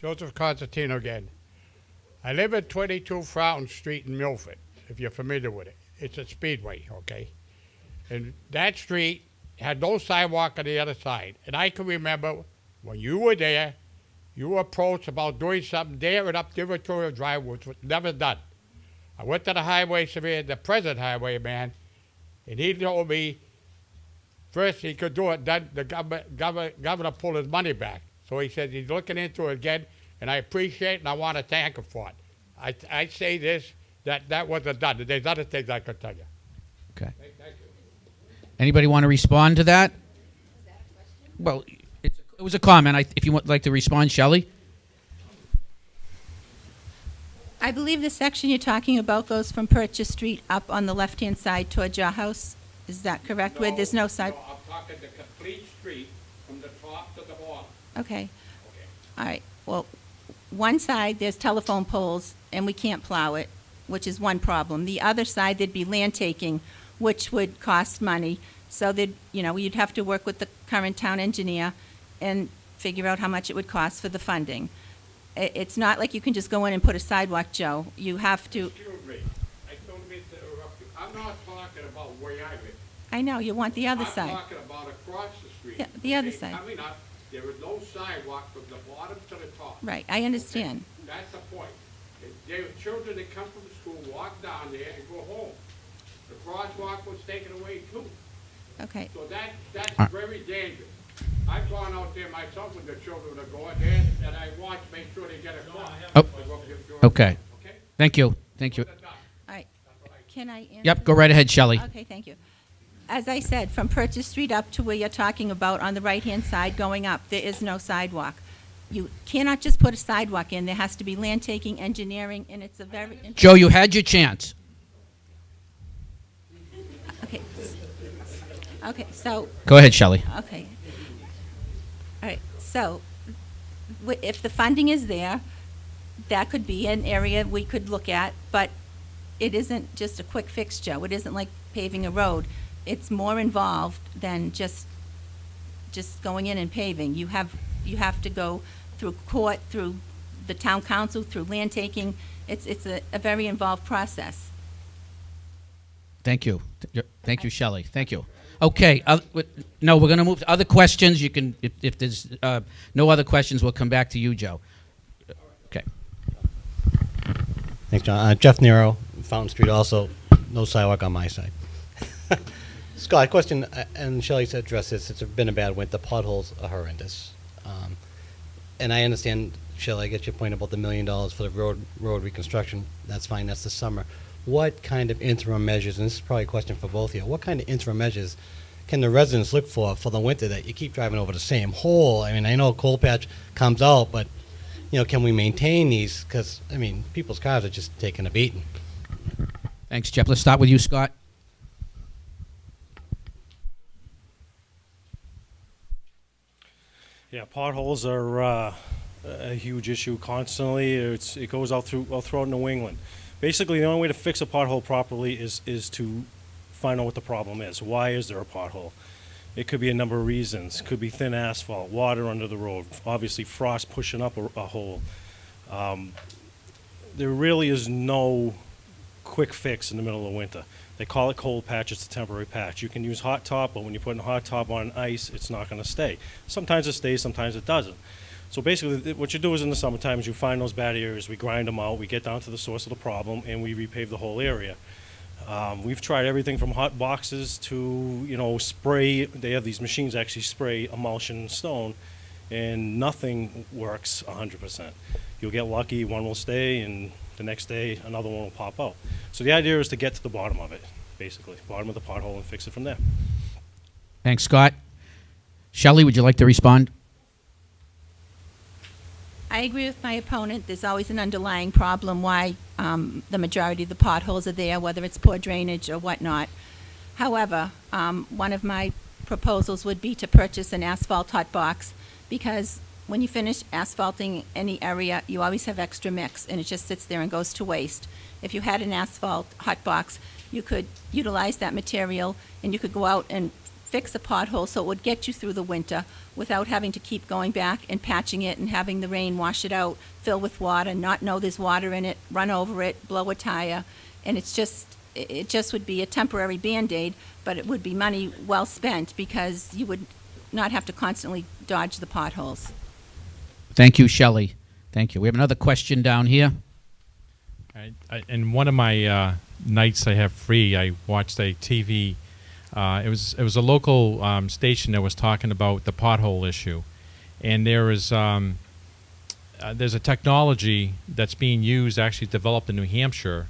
Joseph Constantino again. I live at 22 Fountain Street in Milford, if you're familiar with it. It's a speedway, okay? And that street had no sidewalk on the other side. And I can remember when you were there, you were approached about doing something there and up Territorial Drive, which was never done. I went to the highway surveyor, the present highwayman, and he told me first he could do it, then the governor pulled his money back. So he said he's looking into it again, and I appreciate it, and I want to thank him for it. I say this, that wasn't done. There's other things I could tell you. Okay. Thank you. Anybody want to respond to that? Well, it was a comment. If you would like to respond, Shelley? I believe the section you're talking about goes from Purchase Street up on the left-hand side towards your house. Is that correct? Where there's no side? No, I'm talking the complete street from the top to the bottom. Okay. All right. Well, one side, there's telephone poles, and we can't plow it, which is one problem. The other side, there'd be land taking, which would cost money. So you'd have to work with the current town engineer and figure out how much it would cost for the funding. It's not like you can just go in and put a sidewalk, Joe. You have to. Excuse me. I don't mean to interrupt you. I'm not talking about where I live. I know, you want the other I'm side. talking about across the street. Yeah, the other side. I mean, there is no sidewalk from the bottom to the top. Right, I understand. Okay? That's the point. There are children that come from school, walk down there and go home. The crosswalk was taken away too. Okay. So that's very dangerous. I've gone out there myself with the children that go in there, and I watch, make sure they get across. Oh, okay. Thank you. Thank you. All right. Can I answer? Yep, go right ahead, Shelley. Okay, thank you. As I said, from Purchase Street up to where you're talking about on the right-hand side going up, there is no sidewalk. You cannot just put a sidewalk in. There has to be land taking, engineering, and it's a very... Joe, you had your chance. Okay. Okay, so... Go ahead, Shelley. Okay. All right, so if the funding is there, that could be an area we could look at, but it isn't just a quick fix, Joe. It isn't like paving a road. It's more involved than just going in and paving. You have to go through court, through the town council, through land taking. It's a very involved process. Thank you. Thank you, Shelley. Thank you. Okay. No, we're going to move to other questions. You can, if there's no other questions, we'll come back to you, Joe. Okay. Thanks, John. Jeff Nero, Fountain Street, also no sidewalk on my side. Scott, question, and Shelley said address this. It's been a bad winter. Potholes are horrendous. And I understand, Shelley, I get your point about the $1 million for the road reconstruction. That's fine. That's the summer. What kind of interim measures, and this is probably a question for both of you, what kind of interim measures can the residents look for the winter that you keep driving over the same hole? I mean, I know coal patch comes out, but, can we maintain these? Because, I mean, people's cars are just taking a beating. Thanks, Jeff. Let's start with you, Scott. Yeah, potholes are a huge issue constantly. It goes all throughout New England. Basically, the only way to fix a pothole properly is to find out what the problem is. Why is there a pothole? It could be a number of reasons. It could be thin asphalt, water under the road, obviously frost pushing up a hole. There really is no quick fix in the middle of winter. They call it cold patch. It's a temporary patch. You can use hot top, but when you put a hot top on ice, it's not going to stay. Sometimes it stays, sometimes it doesn't. So basically, what you do is in the summertime is you find those bad areas, we grind them out, we get down to the source of the problem, and we repave the whole area. We've tried everything from hot boxes to, spray. They have these machines actually spray emulsion stone, and nothing works 100%. You'll get lucky, one will stay, and the next day another one will pop out. So the idea is to get to the bottom of it, basically, bottom of the pothole, and fix it from there. Thanks, Scott. Shelley, would you like to respond? I agree with my opponent. There's always an underlying problem why the majority of the potholes are there, whether it's poor drainage or whatnot. However, one of my proposals would be to purchase an asphalt hot box, because when you finish asphalting any area, you always have extra mix, and it just sits there and goes to waste. If you had an asphalt hot box, you could utilize that material, and you could go out and fix a pothole so it would get you through the winter without having to keep going back and patching it and having the rain wash it out, fill with water, not know there's water in it, run over it, blow a tire. And it just would be a temporary Band-Aid, but it would be money well spent because you would not have to constantly dodge the potholes. Thank you, Shelley. Thank you. We have another question down here. In one of my nights I have free, I watched a TV. It was a local station that was talking about the pothole issue, and there's a technology that's being used, actually developed in New Hampshire,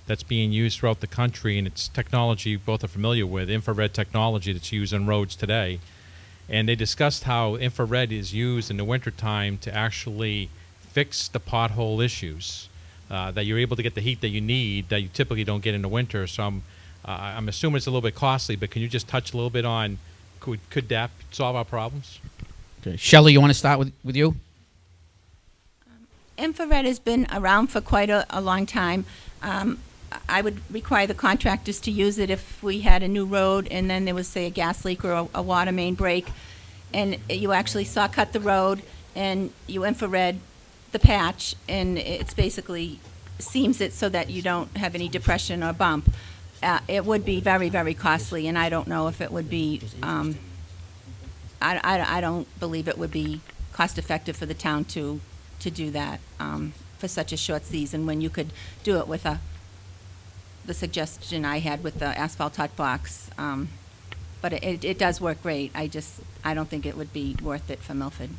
that's being used throughout the country, and it's technology both are familiar with, infrared technology that's used on roads today. And they discussed how infrared is used in the wintertime to actually fix the pothole issues, that you're able to get the heat that you need that you typically don't get in the winter. So I'm assuming it's a little bit costly, but can you just touch a little bit on could that solve our problems? Okay. Shelley, you want to start with you? Infrared has been around for quite a long time. I would require the contractors to use it if we had a new road and then there was, say, a gas leak or a water main break, and you actually saw cut the road and you infrared the patch, and it's basically seams it so that you don't have any depression or bump. It would be very, very costly, and I don't know if it would be, I don't believe it would be cost-effective for the town to do that for such a short season when you could do it with the suggestion I had with the asphalt hot box. But it does work great. I don't think it would be worth it for Milford.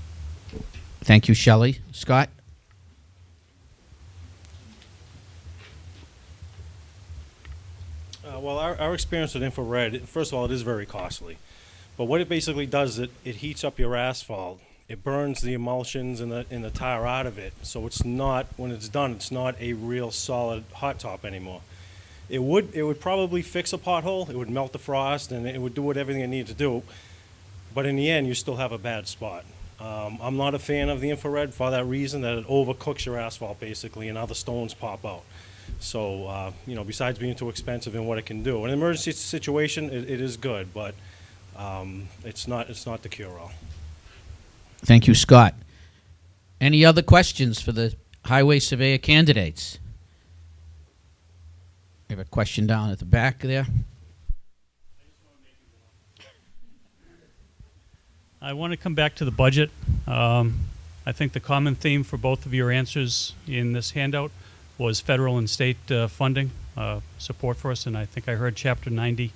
Thank you, Shelley. Scott? Well, our experience with infrared, first of all, it is very costly. But what it basically does, it heats up your asphalt. It burns the emulsions in the tire out of it. So it's not, when it's done, it's not a real solid hot top anymore. It would probably fix a pothole. It would melt the frost, and it would do everything it needed to do. But in the end, you still have a bad spot. I'm not a fan of the infrared for that reason, that it overcooks your asphalt, basically, and other stones pop out. So, besides being too expensive and what it can do. In an emergency situation, it is good, but it's not the cure-all. Thank you, Scott. Any other questions for the highway surveyor candidates? We have a question down at the back there. I want to come back to the budget. I think the common theme for both of your answers in this handout was federal and state funding support for us, and I think I heard Chapter 90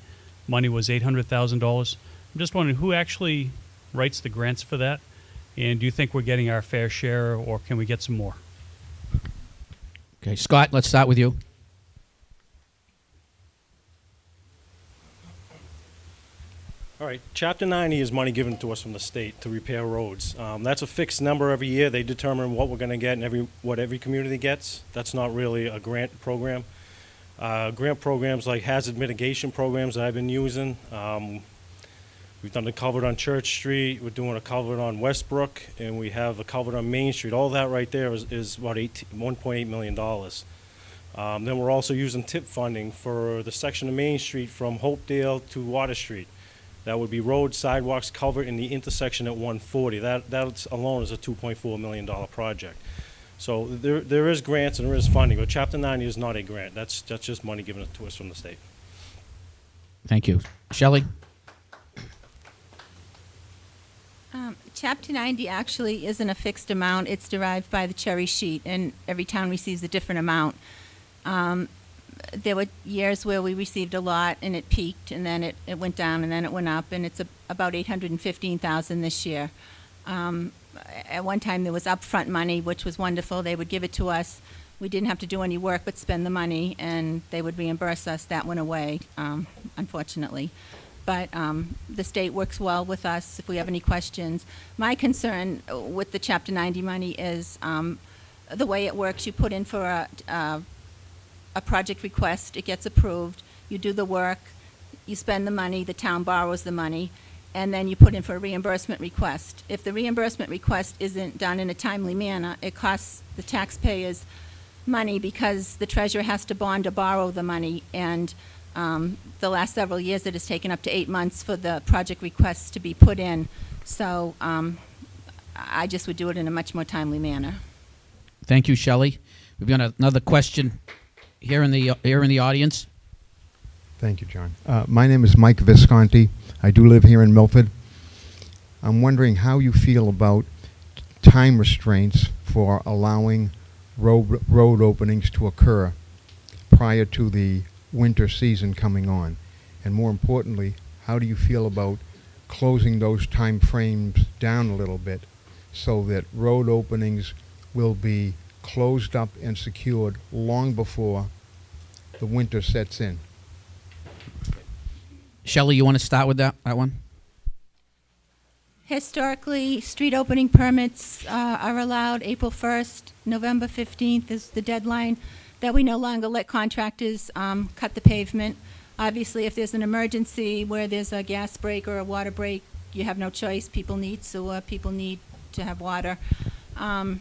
money was $800,000. I'm just wondering who actually writes the grants for that, and do you think we're getting our fair share, or can we get some more? Okay, Scott, let's start with you. All right, Chapter 90 is money given to us from the state to repair roads. That's a fixed number every year. They determine what we're going to get and what every community gets. That's not really a grant program. Grant programs like hazard mitigation programs that I've been using. We've done a culvert on Church Street. We're doing a culvert on Westbrook, and we have a culvert on Main Street. All that right there is about $1.8 million. Then we're also using TIP funding for the section of Main Street from Hopedale to Water Street. That would be roads, sidewalks, culvert, in the intersection at 140. That alone is a $2.4 million project. So there is grants and there is funding, but Chapter 90 is not a grant. That's just money given to us from the state. Thank you. Shelley? Chapter 90 actually isn't a fixed amount. It's derived by the cherry sheet, and every town receives a different amount. There were years where we received a lot and it peaked, and then it went down, and then it went up, and it's about $815,000 this year. At one time there was upfront money, which was wonderful. They would give it to us. We didn't have to do any work but spend the money, and they would reimburse us. That went away, unfortunately. but the state works well with us if we have any questions. My concern with the Chapter 90 money is the way it works. You put in for a project request, it gets approved, you do the work, you spend the money, the town borrows the money, and then you put in for a reimbursement request. If the reimbursement request isn't done in a timely manner, it costs the taxpayers money because the treasurer has to bond or borrow the money, and the last several years it has taken up to 8 months for the project requests to be put in. So I just would do it in a much more timely manner. Thank you, Shelley. We've got another question here in the audience. Thank you, John. My name is Mike Visconti. I do live here in Milford. I'm wondering how you feel about time restraints for allowing road openings to occur prior to the winter season coming on. And more importantly, how do you feel about closing those time frames down a little bit so that road openings will be closed up and secured long before the winter sets in? Shelley, you want to start with that one? Historically, street opening permits are allowed April 1st. November 15th is the deadline that we no longer let contractors cut the pavement. Obviously, if there's an emergency where there's a gas break or a water break, you have no choice. People need sewer, people need to have water. I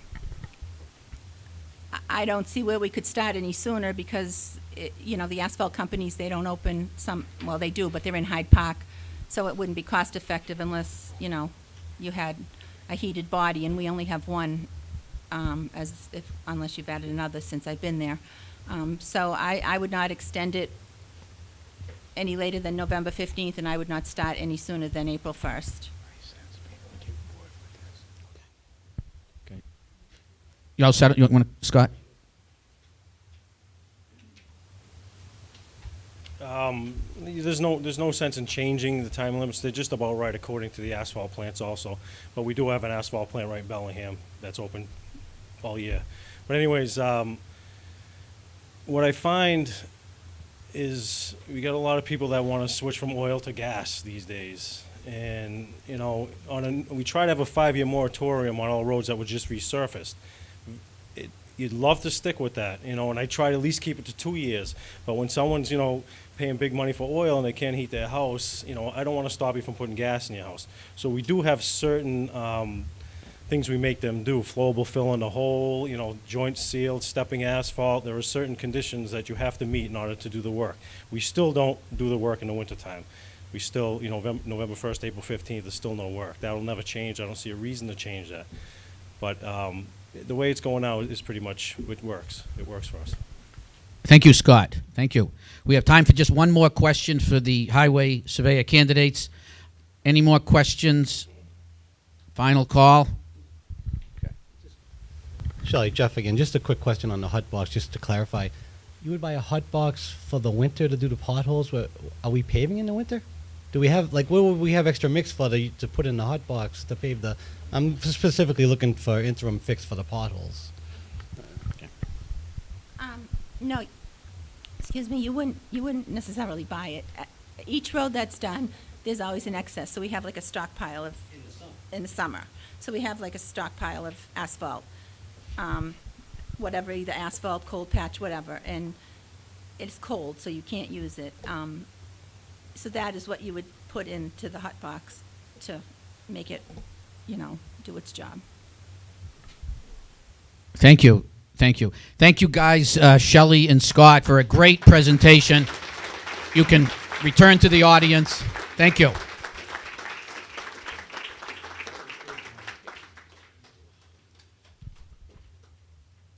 don't see where we could start any sooner because, the asphalt companies, they don't open well, they do, but they're in Hyde Park, so it wouldn't be cost effective unless, you had a heated body, and we only have one, unless you've added another since I've been there. So I would not extend it any later than November 15th, and I would not start any sooner than April 1st. You all set? You want to, Scott? There's no sense in changing the time limits. They're just about right according to the asphalt plants also. But we do have an asphalt plant right in Bellingham that's open all year. But anyways, what I find is we got a lot of people that want to switch from oil to gas these days. And, we try to have a 5-year moratorium on all roads that were just resurfaced. You'd love to stick with that, and I try to at least keep it to 2 years. But when someone's, paying big money for oil and they can't heat their house, I don't want to stop you from putting gas in your house. So we do have certain things we make them do. Flowable fill in the hole, joints sealed, stepping asphalt. There are certain conditions that you have to meet in order to do the work. We still don't do the work in the wintertime. We still, November 1st, April 15th, there's still no work. That will never change. I don't see a reason to change that. But the way it's going now is pretty much, it works. It works for us. Thank you, Scott. Thank you. We have time for just one more question for the highway surveyor candidates. Any more questions? Final call. Shelley, Jeff again. Just a quick question on the hot box, just to clarify. You would buy a hot box for the winter to do the potholes? Are we paving in the winter? Do we have, what would we have extra mix for to put in the hot box to pave the... I'm specifically looking for interim fix for the potholes. No, excuse me, you wouldn't necessarily buy it. Each road that's done, there's always an excess, so we have like a stockpile of... In the summer. So we have like a stockpile of asphalt, whatever, either asphalt, cold patch, whatever, and it's cold, so you can't use it. So that is what you would put into the hot box to make it, do its job. Thank you. Thank you. Thank you, guys, Shelley and Scott, for a great presentation. You can return to the audience. Thank you.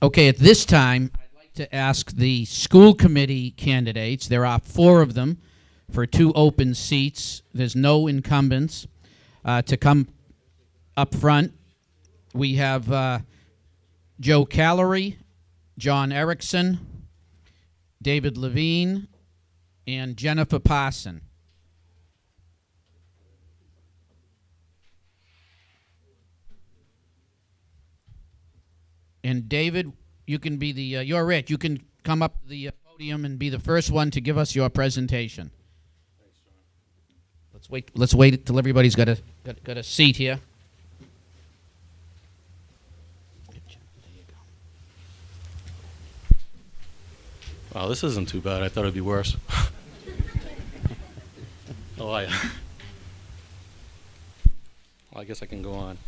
Okay, at this time, I'd like to ask the school committee candidates, there are 4 of them, for 2 open seats. There's no incumbents, to come up front. We have Joe Callery, John Erickson, David Levine, and Jennifer Parson. And David, you can be you're it. You can come up to the podium and be the first one to give us your presentation. Let's wait till everybody's got a seat here. Wow, this isn't too bad. I thought it'd be worse. Oh, well, I guess I can go on.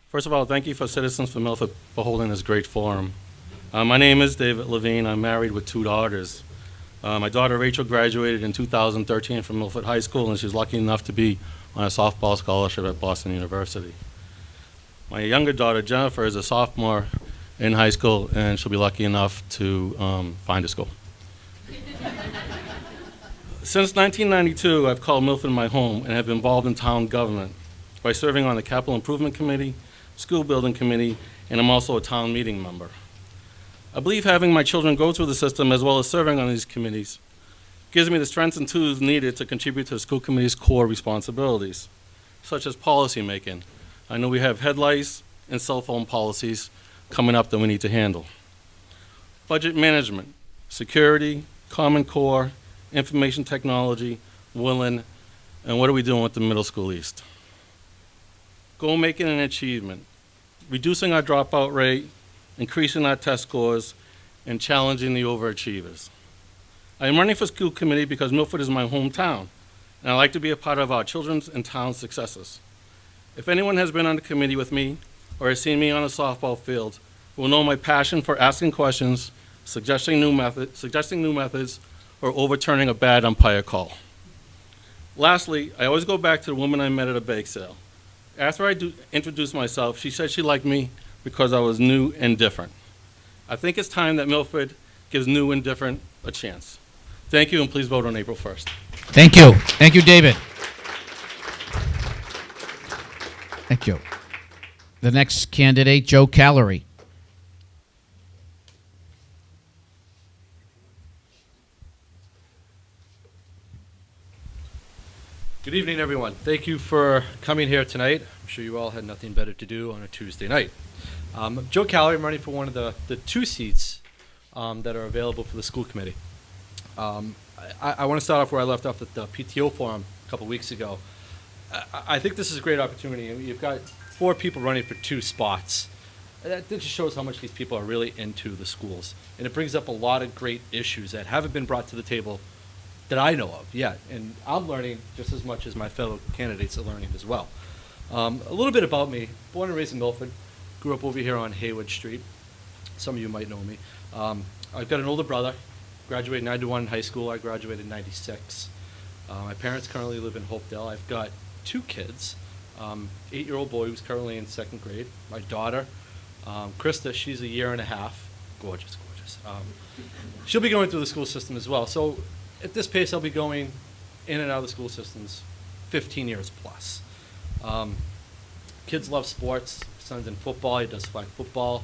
First of all, thank you for Citizens for Milford for holding this great forum. My name is David Levine. I'm married with 2 daughters. My daughter Rachel graduated in 2013 from Milford High School, and she's lucky enough to be on a softball scholarship at Boston University. My younger daughter Jennifer is a sophomore in high school, and she'll be lucky enough to find a school. Since 1992, I've called Milford my home and have been involved in town government by serving on the Capital Improvement Committee, School Building Committee, and I'm also a town meeting member. I believe having my children go through the system as well as serving on these committees gives me the strengths and tools needed to contribute to the school committee's core responsibilities, such as policy making. I know we have headlights and cell phone policies coming up that we need to handle. Budget management, security, Common Core, information technology, Willen, and what are we doing with the middle school east? Goal making and achievement, reducing our dropout rate, increasing our test scores, and challenging the overachievers. I am running for school committee because Milford is my hometown, and I like to be a part of our children's and town successes. If anyone has been on the committee with me or has seen me on a softball field, will know my passion for asking questions, suggesting new methods, or overturning a bad umpire call. Lastly, I always go back to the woman I met at a bake sale. After I introduced myself, she said she liked me because I was new and different. I think it's time that Milford gives new and different a chance. Thank you, and please vote on April 1st. Thank you. Thank you, David. Thank you. The next candidate, Joe Callery. Good evening, everyone. Thank you for coming here tonight. I'm sure you all had nothing better to do on a Tuesday night. Joe Callery, I'm running for one of the 2 seats that are available for the school committee. I want to start off where I left off at the PTO forum a couple weeks ago. I think this is a great opportunity. You've got 4 people running for 2 spots. That just shows how much these people are really into the schools. And it brings up a lot of great issues that haven't been brought to the table that I know of yet. And I'm learning just as much as my fellow candidates are learning as well. A little bit about me. Born and raised in Milford. Grew up over here on Haywood Street. Some of you might know me. I've got an older brother. Graduated in 91 in high school. I graduated in 96. My parents currently live in Hopedale. I've got 2 kids. 8-year-old boy who's currently in 2nd grade. My daughter, Krista, she's a year and a half. Gorgeous, gorgeous. She'll be going through the school system as well. So at this pace, I'll be going in and out of the school systems 15 years plus. Kids love sports. Son's in football. He does flag football.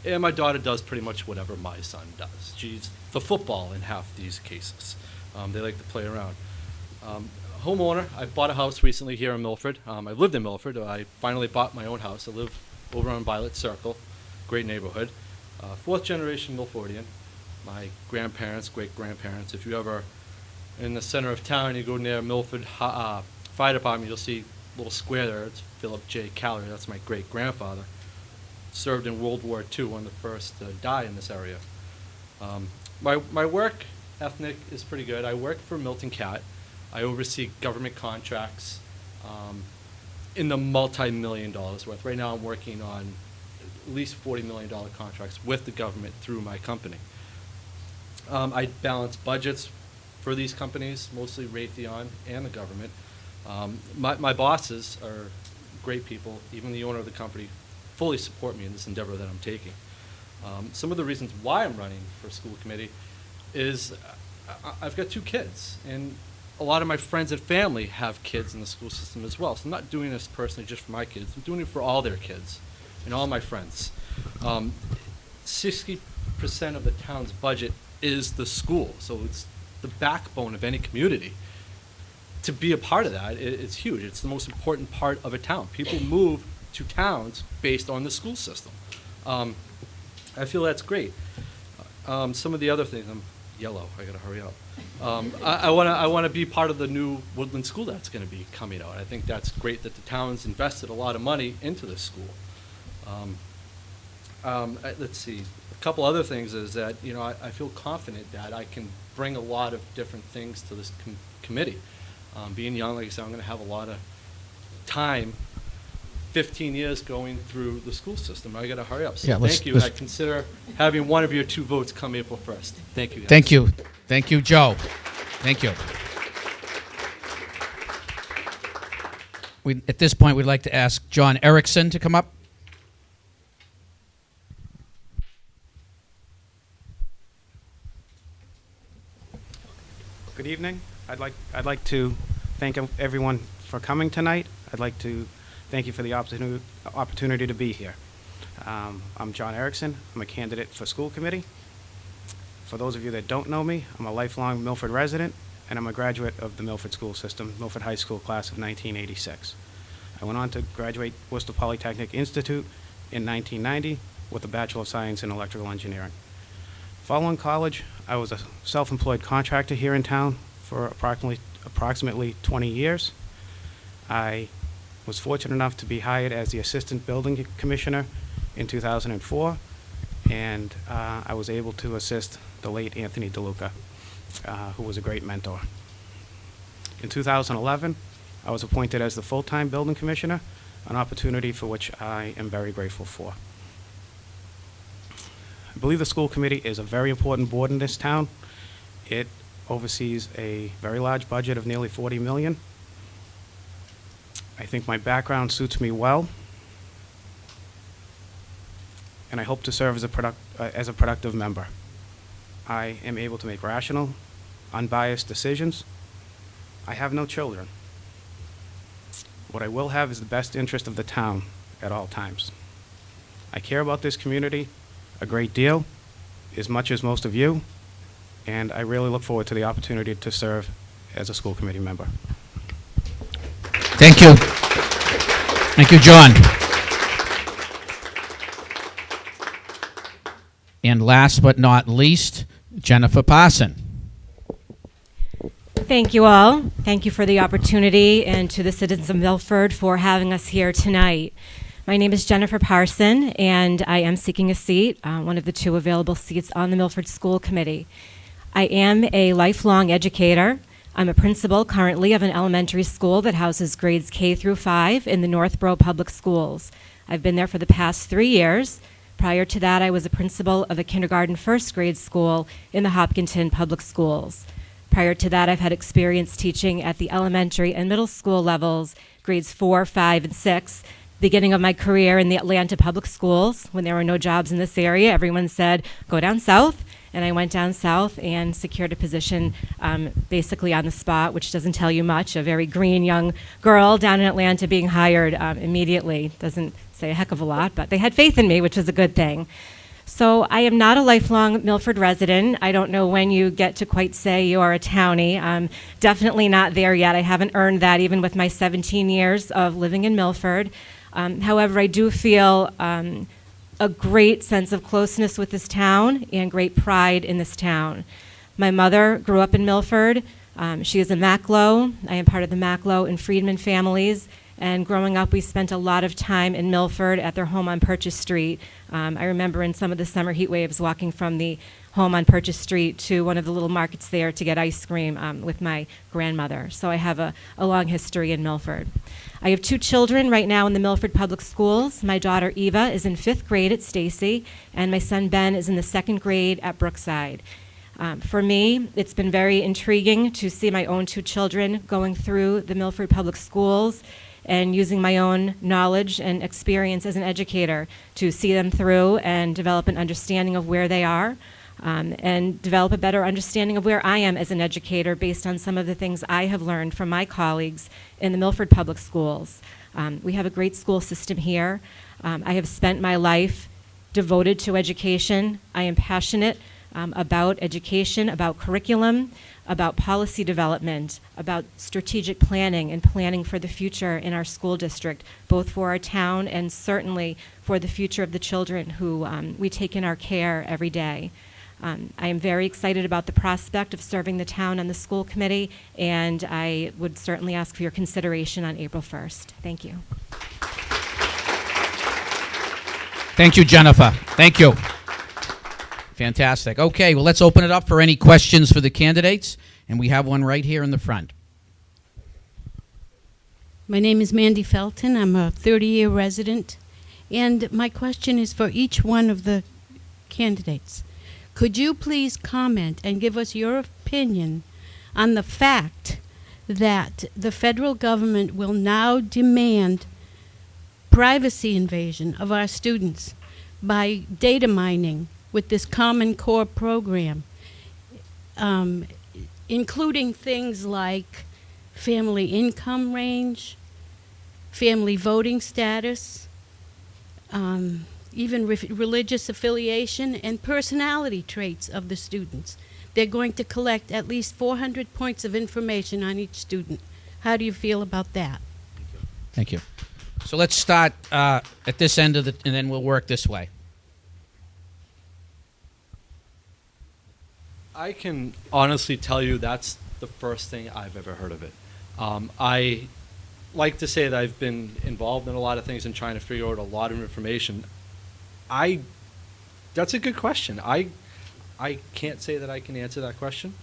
And my daughter does pretty much whatever my son does. She's the football in half these cases. They like to play around. Homeowner, I bought a house recently here in Milford. I've lived in Milford. I finally bought my own house. I live over on Violet Circle. Great neighborhood. 4th generation Milfordian. My grandparents, great-grandparents. If you ever in the center of town, you go near Milford Fire Department, you'll see a little square there. It's Philip J. Callery. That's my great-grandfather. Served in World War II, one of the first to die in this area. My work ethic is pretty good. I work for Milton Cat. I oversee government contracts in the multi-million dollars worth. Right now I'm working on at least $40 million contracts with the government through my company. I balance budgets for these companies, mostly Raytheon and the government. My bosses are great people. Even the owner of the company fully support me in this endeavor that I'm taking. Some of the reasons why I'm running for school committee is I've got 2 kids, and a lot of my friends and family have kids in the school system as well. So I'm not doing this personally just for my kids. I'm doing it for all their kids and all my friends. 60% of the town's budget is the school, so it's the backbone of any community. To be a part of that, it's huge. It's the most important part of a town. People move to towns based on the school system. I feel that's great. Some of the other things, I'm yellow. I gotta hurry up. I wanna be part of the new Woodland School that's gonna be coming out. I think that's great that the town's invested a lot of money into this school. Let's see, a couple other things is that, you know, I feel confident that I can bring a lot of different things to this committee. Being young, like I said, I'm gonna have a lot of time, 15 years going through the school system. I gotta hurry up. So Yeah, thank you, and I consider having one of your 2 votes come April 1st. Thank you, guys. Thank you. Thank you, Joe. Thank you. At this point, we'd like to ask John Erickson to come up. Good evening. I'd like to thank everyone for coming tonight. I'd like to thank you for the opportunity to be here. I'm John Erickson. I'm a candidate for school committee. For those of you that don't know me, I'm a lifelong Milford resident, and I'm a graduate of the Milford school system, Milford High School class of 1986. I went on to graduate Worcester Polytechnic Institute in 1990 with a Bachelor of Science in Electrical Engineering. Following college, I was a self-employed contractor here in town for approximately 20 years. I was fortunate enough to be hired as the Assistant Building Commissioner in 2004, and I was able to assist the late Anthony DeLuca, who was a great mentor. In 2011, I was appointed as the full-time Building Commissioner, an opportunity for which I am very grateful for. I believe the school committee is a very important board in this town. It oversees a very large budget of nearly $40 million. I think my background suits me well, and I hope to serve as a productive member. I am able to make rational, unbiased decisions. I have no children. What I will have is the best interest of the town at all times. I care about this community a great deal, as much as most of you, and I really look forward to the opportunity to serve as a school committee member. Thank you. Thank you, John. And last but not least, Jennifer Parson. Thank you all. Thank you for the opportunity, and to the citizens of Milford for having us here tonight. My name is Jennifer Parson, and I am seeking a seat, one of the 2 available seats on the Milford School Committee. I am a lifelong educator. I'm a principal currently of an elementary school that houses grades K through 5 in the Northborough Public Schools. I've been there for the past 3 years. Prior to that, I was a principal of a kindergarten first grade school in the Hopkinton Public Schools. Prior to that, I've had experience teaching at the elementary and middle school levels, grades 4, 5, and 6. Beginning of my career in the Atlanta Public Schools, when there were no jobs in this area, everyone said, go down south. And I went down south and secured a position basically on the spot, which doesn't tell you much. A very green young girl down in Atlanta being hired immediately. Doesn't say a heck of a lot, but they had faith in me, which was a good thing. So I am not a lifelong Milford resident. I don't know when you get to quite say you are a townie. I'm definitely not there yet. I haven't earned that even with my 17 years of living in Milford. However, I do feel a great sense of closeness with this town and great pride in this town. My mother grew up in Milford. She is a Macklow. I am part of the Macklow and Friedman families. And growing up, we spent a lot of time in Milford at their home on Purchase Street. I remember in some of the summer heat waves walking from the home on Purchase Street to one of the little markets there to get ice cream with my grandmother. So I have a long history in Milford. I have 2 children right now in the Milford Public Schools. My daughter Eva is in 5th grade at Stacy, and my son Ben is in the 2nd grade at Brookside. For me, it's been very intriguing to see my own 2 children going through the Milford Public Schools and using my own knowledge and experience as an educator to see them through and develop an understanding of where they are, and develop a better understanding of where I am as an educator based on some of the things I have learned from my colleagues in the Milford Public Schools. We have a great school system here. I have spent my life devoted to education. I am passionate about education, about curriculum, about policy development, about strategic planning and planning for the future in our school district, both for our town and certainly for the future of the children who we take in our care every day. I am very excited about the prospect of serving the town on the school committee, and I would certainly ask for your consideration on April 1st. Thank you. Thank you, Jennifer. Thank you. Fantastic. Okay, well, let's open it up for any questions for the candidates, and we have one right here in the front. My name is Mandy Felton. I'm a 30-year resident, and my question is for each one of the candidates. Could you please comment and give us your opinion on the fact that the federal government will now demand privacy invasion of our students by data mining with this Common Core program, including things like family income range, family voting status, even religious affiliation and personality traits of the students. They're going to collect at least 400 points of information on each student. How do you feel about that? Thank you. So let's start at this end of and then we'll work this way. I can honestly tell you that's the first thing I've ever heard of it. I like to say that I've been involved in a lot of things and trying to figure out a lot of information. That's a good question. I can't say that I can answer that question,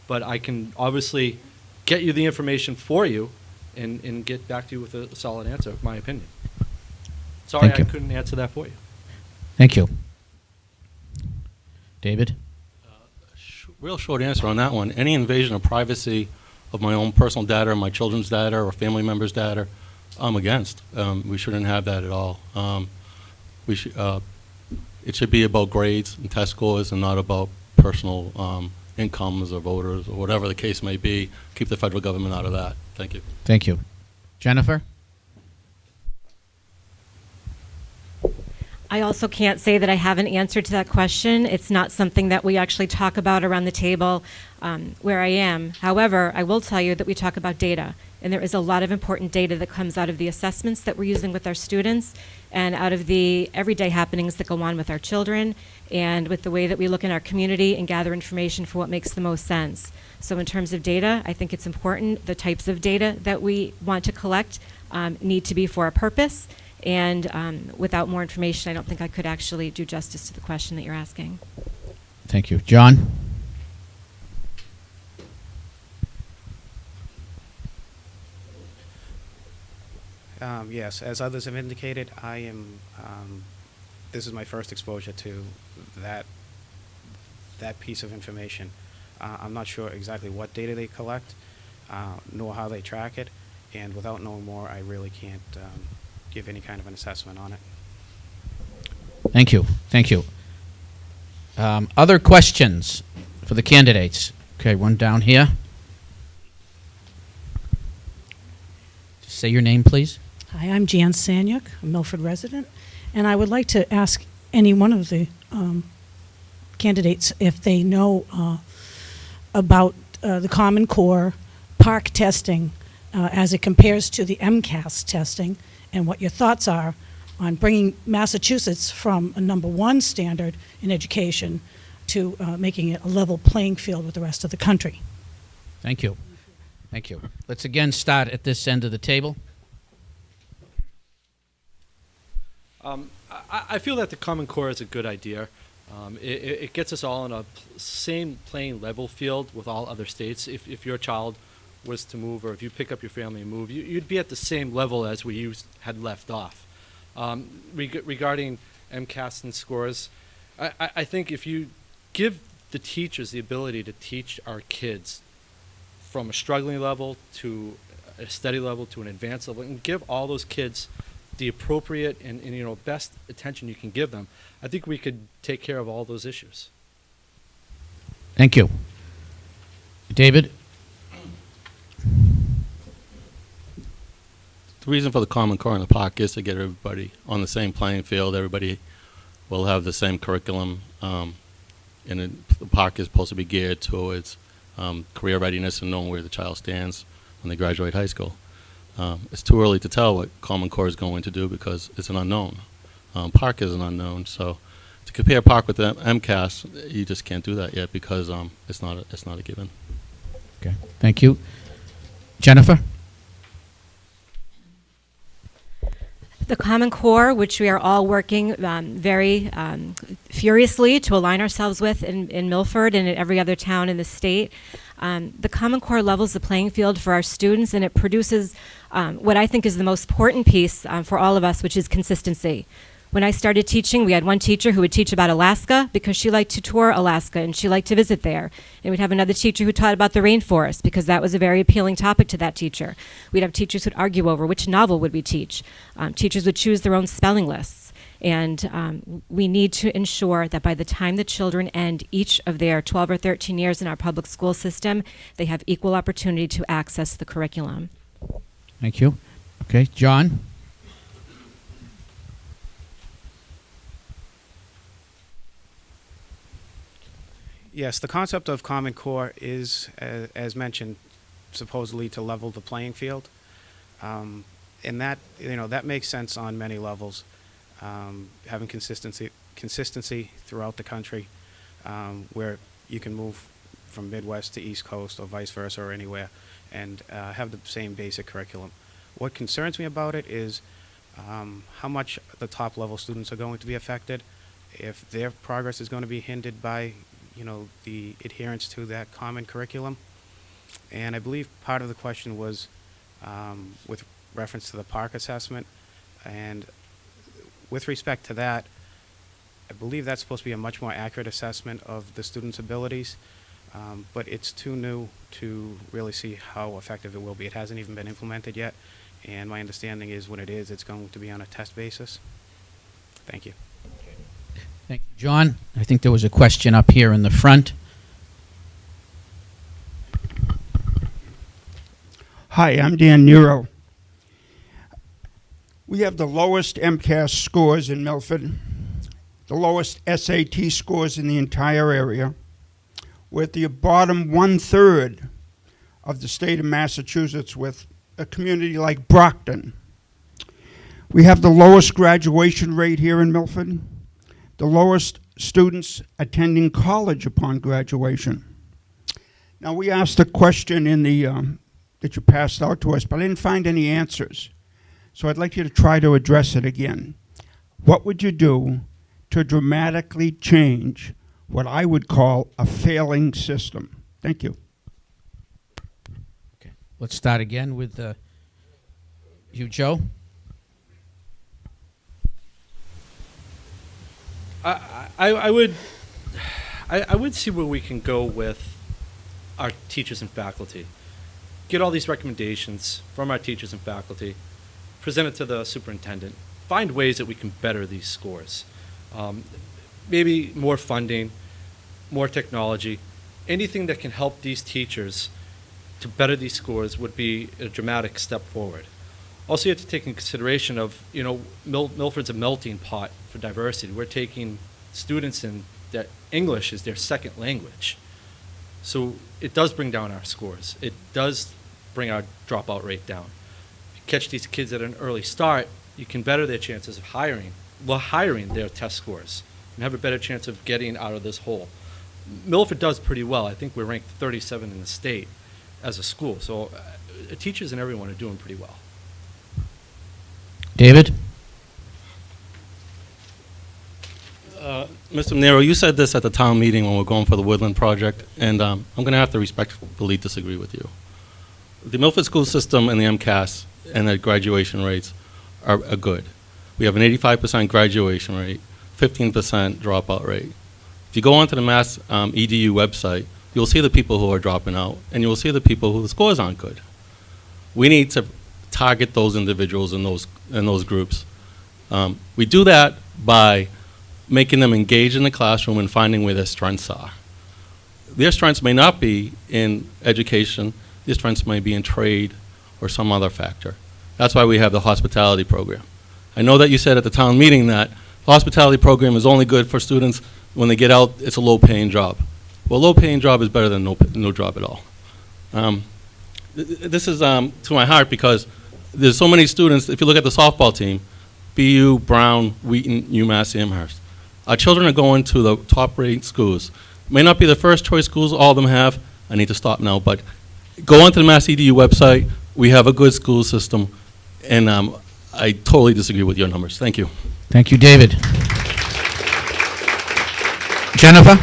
but I can obviously get you the information for you and get back to you with a solid answer, of my opinion. Sorry, I couldn't answer that for you. Thank you. David? Real short answer on that one. Any invasion of privacy of my own personal data, or my children's data, or family members' data, I'm against. We shouldn't have that at all. It should be about grades and test scores and not about personal incomes or voters or whatever the case may be. Keep the federal government out of that. Thank you. Thank you. Jennifer? I also can't say that I have an answer to that question. It's not something that we actually talk about around the table where I am. However, I will tell you that we talk about data, and there is a lot of important data that comes out of the assessments that we're using with our students and out of the everyday happenings that go on with our children and with the way that we look in our community and gather information for what makes the most sense. So in terms of data, I think it's important. The types of data that we want to collect need to be for a purpose. And without more information, I don't think I could actually do justice to the question that you're asking. Thank you. John? Yes, as others have indicated, I am. This is my first exposure to that piece of information. I'm not sure exactly what data they collect, nor how they track it, and without knowing more, I really can't give any kind of an assessment on it. Thank you. Thank you. Other questions for the candidates? Okay, one down here. Just say your name, please. Hi, I'm Jan Sanyuk, a Milford resident, and I would like to ask any one of the candidates if they know about the Common Core park testing as it compares to the MCAS testing, and what your thoughts are on bringing Massachusetts from a #1 standard in education to making it a level playing field with the rest of the country. Thank you. Thank you. Let's again start at this end of the table. I feel that the Common Core is a good idea. It gets us all on a same playing level field with all other states. If your child was to move, or if you pick up your family and move, you'd be at the same level as we had left off. Regarding MCAS and scores, I think if you give the teachers the ability to teach our kids from a struggling level to a steady level to an advanced level, and give all those kids the appropriate and best attention you can give them, I think we could take care of all those issues. Thank you. David? The reason for the Common Core in the park is to get everybody on the same playing field. Everybody will have the same curriculum, and the park is supposed to be geared towards career readiness and knowing where the child stands when they graduate high school. It's too early to tell what Common Core is going to do because it's an unknown. Park is an unknown, so To compare Park with the MCAS, you just can't do that yet because it's not a given. Okay, thank you. Jennifer? The Common Core, which we are all working very furiously to align ourselves with in Milford and in every other town in the state, the Common Core levels the playing field for our students, and it produces what I think is the most important piece for all of us, which is consistency. When I started teaching, we had one teacher who would teach about Alaska because she liked to tour Alaska and she liked to visit there. And we'd have another teacher who taught about the rainforest because that was a very appealing topic to that teacher. We'd have teachers who'd argue over which novel would we teach. Teachers would choose their own spelling lists. And we need to ensure that by the time the children end each of their 12 or 13 years in our public school system, they have equal opportunity to access the curriculum. Thank you. Okay, John? Yes, the concept of Common Core is, as mentioned, supposedly to level the playing field. And that, that makes sense on many levels. Having consistency throughout the country, where you can move from Midwest to East Coast or vice versa or anywhere and have the same basic curriculum. What concerns me about it is how much the top level students are going to be affected, if their progress is going to be hindered by the adherence to that common curriculum. And I believe part of the question was with reference to the Park assessment. And with respect to that, I believe that's supposed to be a much more accurate assessment of the students' abilities, but it's too new to really see how effective it will be. It hasn't even been implemented yet, and my understanding is when it is, it's going to be on a test basis. Thank you. Thank you. John, I think there was a question up here in the front. Hi, I'm Dan Nero. We have the lowest MCAS scores in Milford, the lowest SAT scores in the entire area. We're at the bottom 1/3 of the state of Massachusetts with a community like Brockton. We have the lowest graduation rate here in Milford, the lowest students attending college upon graduation. Now, we asked a question in the that you passed out to us, but I didn't find any answers. So I'd like you to try to address it again. What would you do to dramatically change what I would call a failing system? Thank you. Okay. Let's start again with you, Joe. I would see where we can go with our teachers and faculty. Get all these recommendations from our teachers and faculty, present it to the superintendent, find ways that we can better these scores. Maybe more funding, more technology, anything that can help these teachers to better these scores would be a dramatic step forward. Also, you have to take in consideration of, Milford's a melting pot for diversity. We're taking students in that English is their second language. So it does bring down our scores. It does bring our dropout rate down. If you catch these kids at an early start, you can better their chances of hiring their test scores and have a better chance of getting out of this hole. Milford does pretty well. I think we're ranked 37 in the state as a school. So teachers and everyone are doing pretty well. David? Mr. Nero, you said this at the town meeting when we're going for the Woodland project, and I'm going to have to respectfully disagree with you. The Milford school system and the MCAS and the graduation rates are good. We have an 85% graduation rate, 15% dropout rate. If you go onto the Mass EDU website, you'll see the people who are dropping out, and you'll see the people who the scores aren't good. We need to target those individuals in those groups. We do that by making them engage in the classroom and finding where their strengths are. Their strengths may not be in education, their strengths may be in trade or some other factor. That's why we have the hospitality program. I know that you said at the town meeting that the hospitality program is only good for students when they get out, it's a low-paying job. Well, low-paying job is better than no job at all. This is to my heart because there's so many students. If you look at the softball team, BU, Brown, Wheaton, UMass Amherst, Our children are going to the top-rated schools. May not be the first choice schools all of them have. I need to stop now, but go onto the Mass EDU website. We have a good school system, and I totally disagree with your numbers. Thank you. Thank you, David. Jennifer?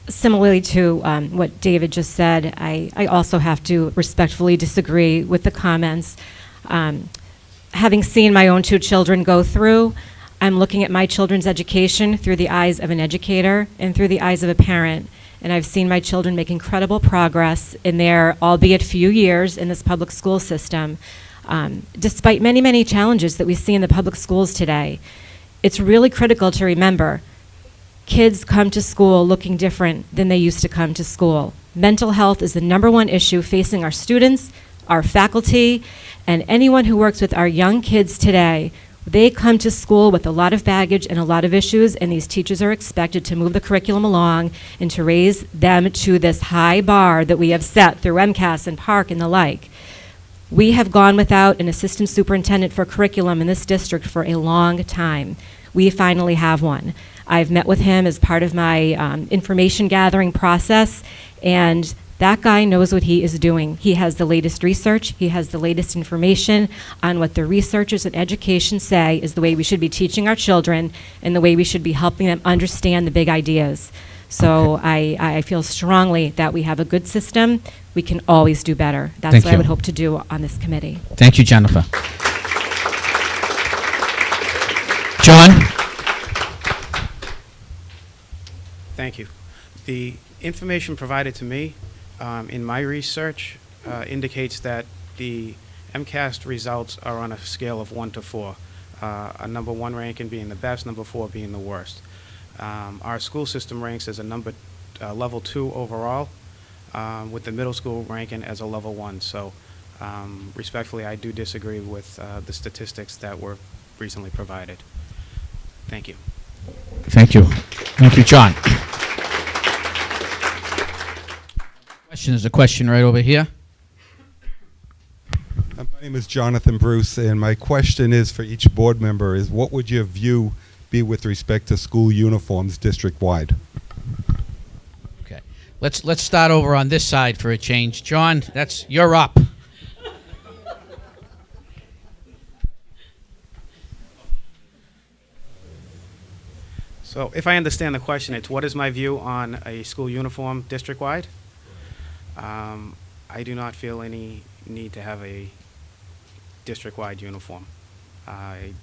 Similarly to what David just said, I also have to respectfully disagree with the comments. Having seen my own 2 children go through, I'm looking at my children's education through the eyes of an educator and through the eyes of a parent. And I've seen my children make incredible progress in their, albeit few years, in this public school system. Despite many, many challenges that we see in the public schools today, it's really critical to remember kids come to school looking different than they used to come to school. Mental health is the #1 issue facing our students, our faculty, and anyone who works with our young kids today. They come to school with a lot of baggage and a lot of issues, and these teachers are expected to move the curriculum along and to raise them to this high bar that we have set through MCAS and PARC and the like. We have gone without an assistant superintendent for curriculum in this district for a long time. We finally have one. I've met with him as part of my information gathering process, and that guy knows what he is doing. He has the latest research. He has the latest information on what the researchers in education say is the way we should be teaching our children and the way we should be helping them understand the big ideas. So I feel strongly that we have a good system. We can always do better. That's Thank what you. I would hope to do on this committee. Thank you, Jennifer. John? Thank you. The information provided to me in my research indicates that the MCAS results are on a scale of 1 to 4, a number 1 ranking being the best, number 4 being the worst. Our school system ranks as a level 2 overall, with the middle school ranking as a level 1. So respectfully, I do disagree with the statistics that were recently provided. Thank you. Thank you. Thank you, John. There's a question right over here. My name is Jonathan Bruce, and my question is for each board member is, what would your view be with respect to school uniforms district-wide? Okay. Let's start over on this side for a change. John, you're up. So if I understand the question, it's what is my view on a school uniform district-wide? I do not feel any need to have a district-wide uniform. I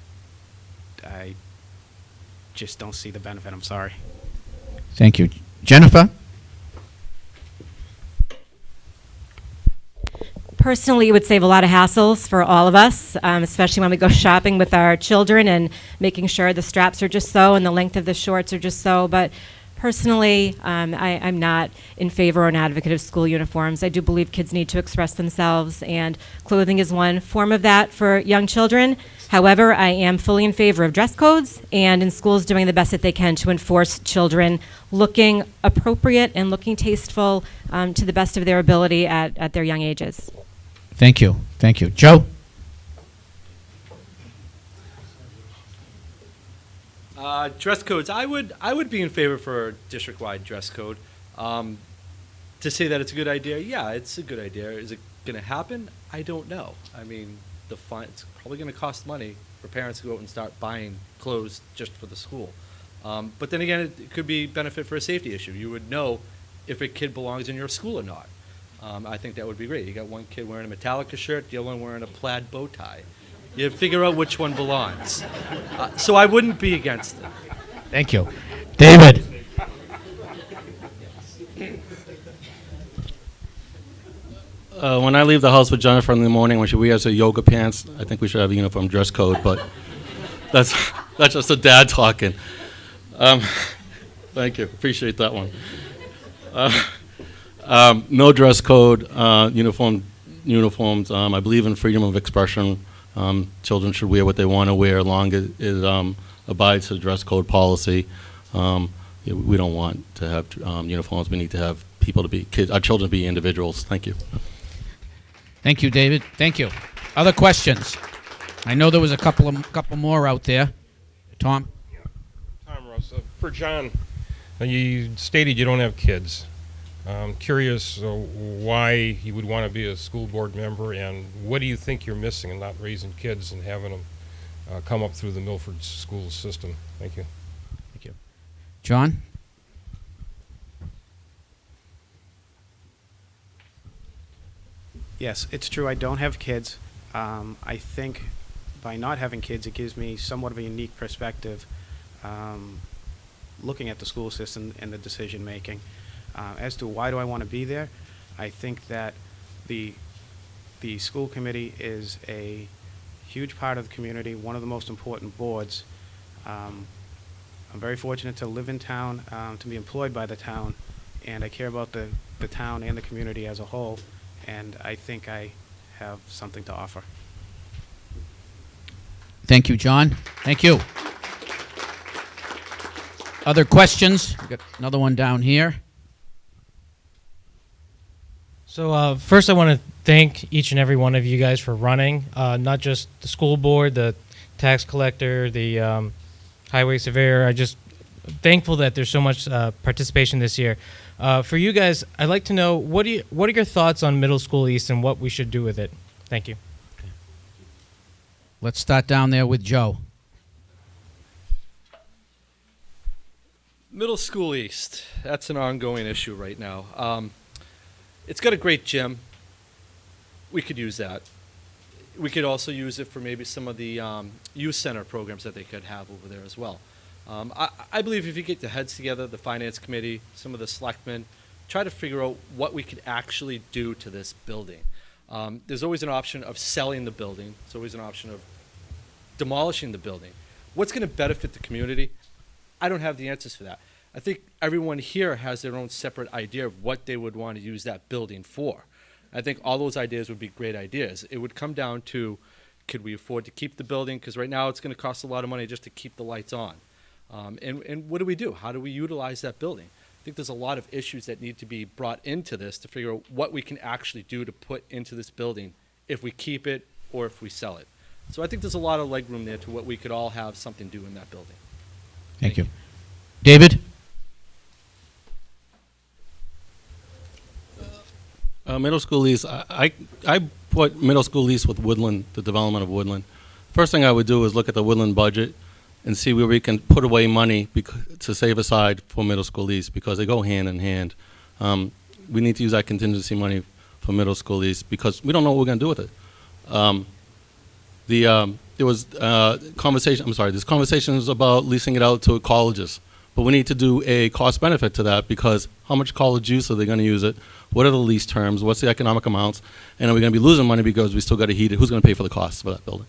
just don't see the benefit. I'm sorry. Thank you. Jennifer? Personally, it would save a lot of hassles for all of us, especially when we go shopping with our children and making sure the straps are just so and the length of the shorts are just so. But personally, I'm not in favor or an advocate of school uniforms. I do believe kids need to express themselves, and clothing is one form of that for young children. However, I am fully in favor of dress codes and in schools doing the best that they can to enforce children looking appropriate and looking tasteful to the best of their ability at their young ages. Thank you. Thank you. Joe? Dress codes. I would be in favor for a district-wide dress code. To say that it's a good idea, yeah, it's a good idea. Is it going to happen? I don't know. I mean, it's probably going to cost money for parents to go out and start buying clothes just for the school. But then again, it could be benefit for a safety issue. You would know if a kid belongs in your school or not. I think that would be great. You got one kid wearing a Metallica shirt, the other one wearing a plaid bow tie. You figure out which one belongs. So I wouldn't be against it. Thank you. David? When I leave the house with Jennifer in the morning, when she wears her yoga pants, I think we should have a uniform dress code, but that's just a dad talking. Thank you. Appreciate that one. No dress code, uniforms. I believe in freedom of expression. Children should wear what they want to wear as long as it abides to the dress code policy. We don't want to have uniforms. We need to have our children to be individuals. Thank you. Thank you, David. Thank you. Other questions? I know there was a couple more out there. Tom? Tom Russ. For John, you stated you don't have kids. I'm curious why you would want to be a school board member, and what do you think you're missing in not raising kids and having them come up through the Milford school system? Thank you. Thank you. John? Yes, it's true. I don't have kids. I think by not having kids, it gives me somewhat of a unique perspective looking at the school system and the decision making. As to why do I want to be there, I think that the school committee is a huge part of the community, one of the most important boards. I'm very fortunate to live in town, to be employed by the town, and I care about the town and the community as a whole, and I think I have something to offer. Thank you, John. Thank you. Other questions? We've got another one down here. So first I want to thank each and every one of you guys for running, not just the school board, the tax collector, the highway surveyor. I'm just thankful that there's so much participation this year. For you guys, I'd like to know, what are your thoughts on Middle School East and what we should do with it? Thank you. Let's start down there with Joe. Middle School East, that's an ongoing issue right now. It's got a great gym. We could use that. We could also use it for maybe some of the youth center programs that they could have over there as well. I believe if you get the heads together, the finance committee, some of the selectmen, try to figure out what we could actually do to this building. There's always an option of selling the building. There's always an option of demolishing the building. What's going to benefit the community? I don't have the answers for that. I think everyone here has their own separate idea of what they would want to use that building for. I think all those ideas would be great ideas. It would come down to, could we afford to keep the building? Because right now it's going to cost a lot of money just to keep the lights on. And what do we do? How do we utilize that building? I think there's a lot of issues that need to be brought into this to figure out what we can actually do to put into this building if we keep it or if we sell it. So I think there's a lot of leg room there to what we could all have something do in that building. Thank you. David? Middle School East, I put Middle School East with Woodland, the development of Woodland. First thing I would do is look at the Woodland budget and see where we can put away money to save aside for Middle School East, because they go hand in hand. We need to use that contingency money for Middle School East because we don't know what we're going to do with it. There was there's conversations about leasing it out to colleges, but we need to do a cost benefit to that, because how much college use are they going to use it? What are the lease terms? What's the economic amounts? And are we going to be losing money because we still got to heat it? Who's going to pay for the costs for that building?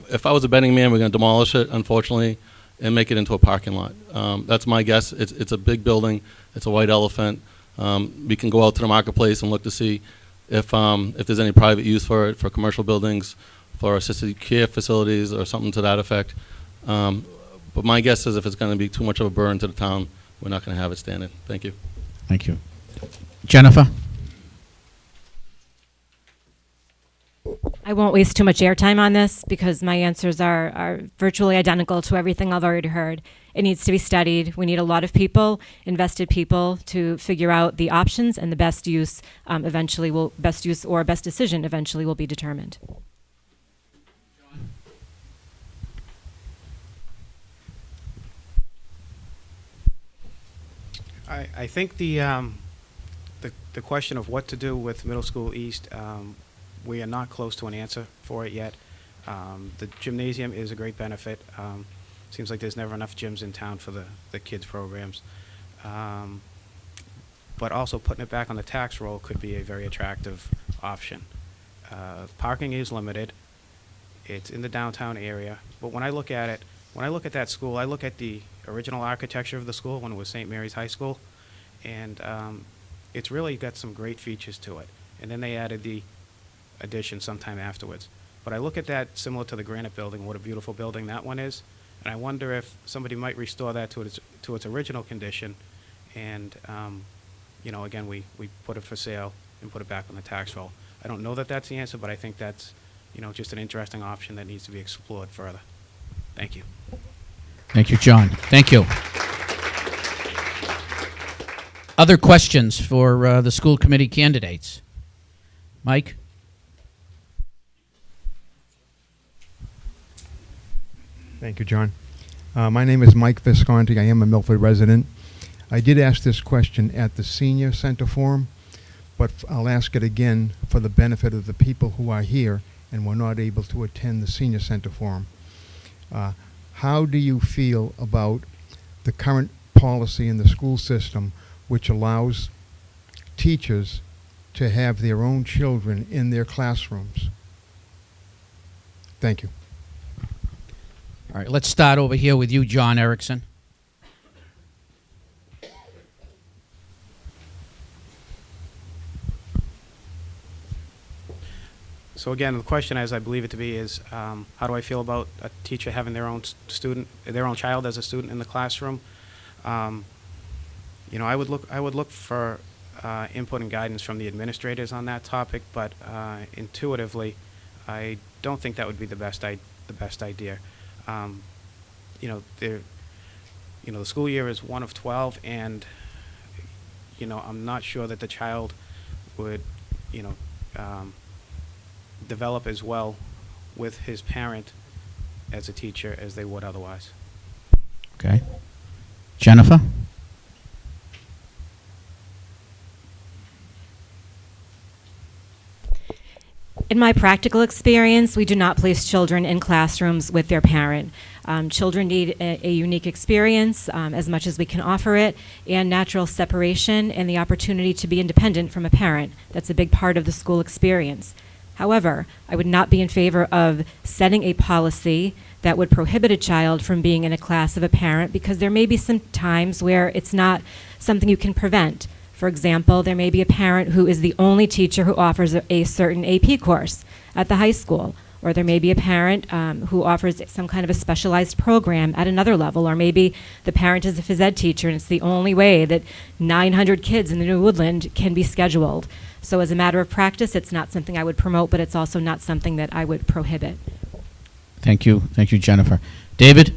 If I was a betting man, we're going to demolish it, unfortunately, and make it into a parking lot. That's my guess. It's a big building. It's a white elephant. We can go out to the marketplace and look to see if there's any private use for it, for commercial buildings, for assisted care facilities, or something to that effect. But my guess is if it's going to be too much of a burden to the town, we're not going to have it standing. Thank you. Thank you. Jennifer? I won't waste too much airtime on this because my answers are virtually identical to everything I've already heard. It needs to be studied. We need a lot of people, invested people, to figure out the options, and the best use best decision eventually will be determined. I think the question of what to do with Middle School East, we are not close to an answer for it yet. The gymnasium is a great benefit. Seems like there's never enough gyms in town for the kids' programs. But also putting it back on the tax roll could be a very attractive option. Parking is limited. It's in the downtown area. But when I look at it, when I look at that school, I look at the original architecture of the school when it was St. Mary's High School, and it's really got some great features to it. And then they added the addition sometime afterwards. But I look at that similar to the Granite Building, what a beautiful building that one is, and I wonder if somebody might restore that to its original condition, and again, we put it for sale and put it back on the tax roll. I don't know that that's the answer, but I think that's just an interesting option that needs to be explored further. Thank you. Thank you, John. Thank you. Other questions for the school committee candidates? Mike? Thank you, John. My name is Mike Visconti. I am a Milford resident. I did ask this question at the Senior Center Forum, but I'll ask it again for the benefit of the people who are here and were not able to attend the Senior Center Forum. How do you feel about the current policy in the school system which allows teachers to have their own children in their classrooms? Thank you. All right, let's start over here with you, John Erickson. So again, the question, as I believe it to be, is how do I feel about a teacher having their own child as a student in the classroom? I would look for input and guidance from the administrators on that topic, but intuitively, I don't think that would be the best idea. The school year is one of 12, and I'm not sure that the child would develop as well with his parent as a teacher as they would otherwise. Okay. Jennifer? In my practical experience, we do not place children in classrooms with their parent. Children need a unique experience as much as we can offer it, and natural separation and the opportunity to be independent from a parent. That's a big part of the school experience. However, I would not be in favor of setting a policy that would prohibit a child from being in a class of a parent, because there may be some times where it's not something you can prevent. For example, there may be a parent who is the only teacher who offers a certain AP course at the high school, or there may be a parent who offers some kind of a specialized program at another level, or maybe the parent is a phys ed teacher and it's the only way that 900 kids in the New Woodland can be scheduled. So as a matter of practice, it's not something I would promote, but it's also not something that I would prohibit. Thank you. Thank you, Jennifer. David?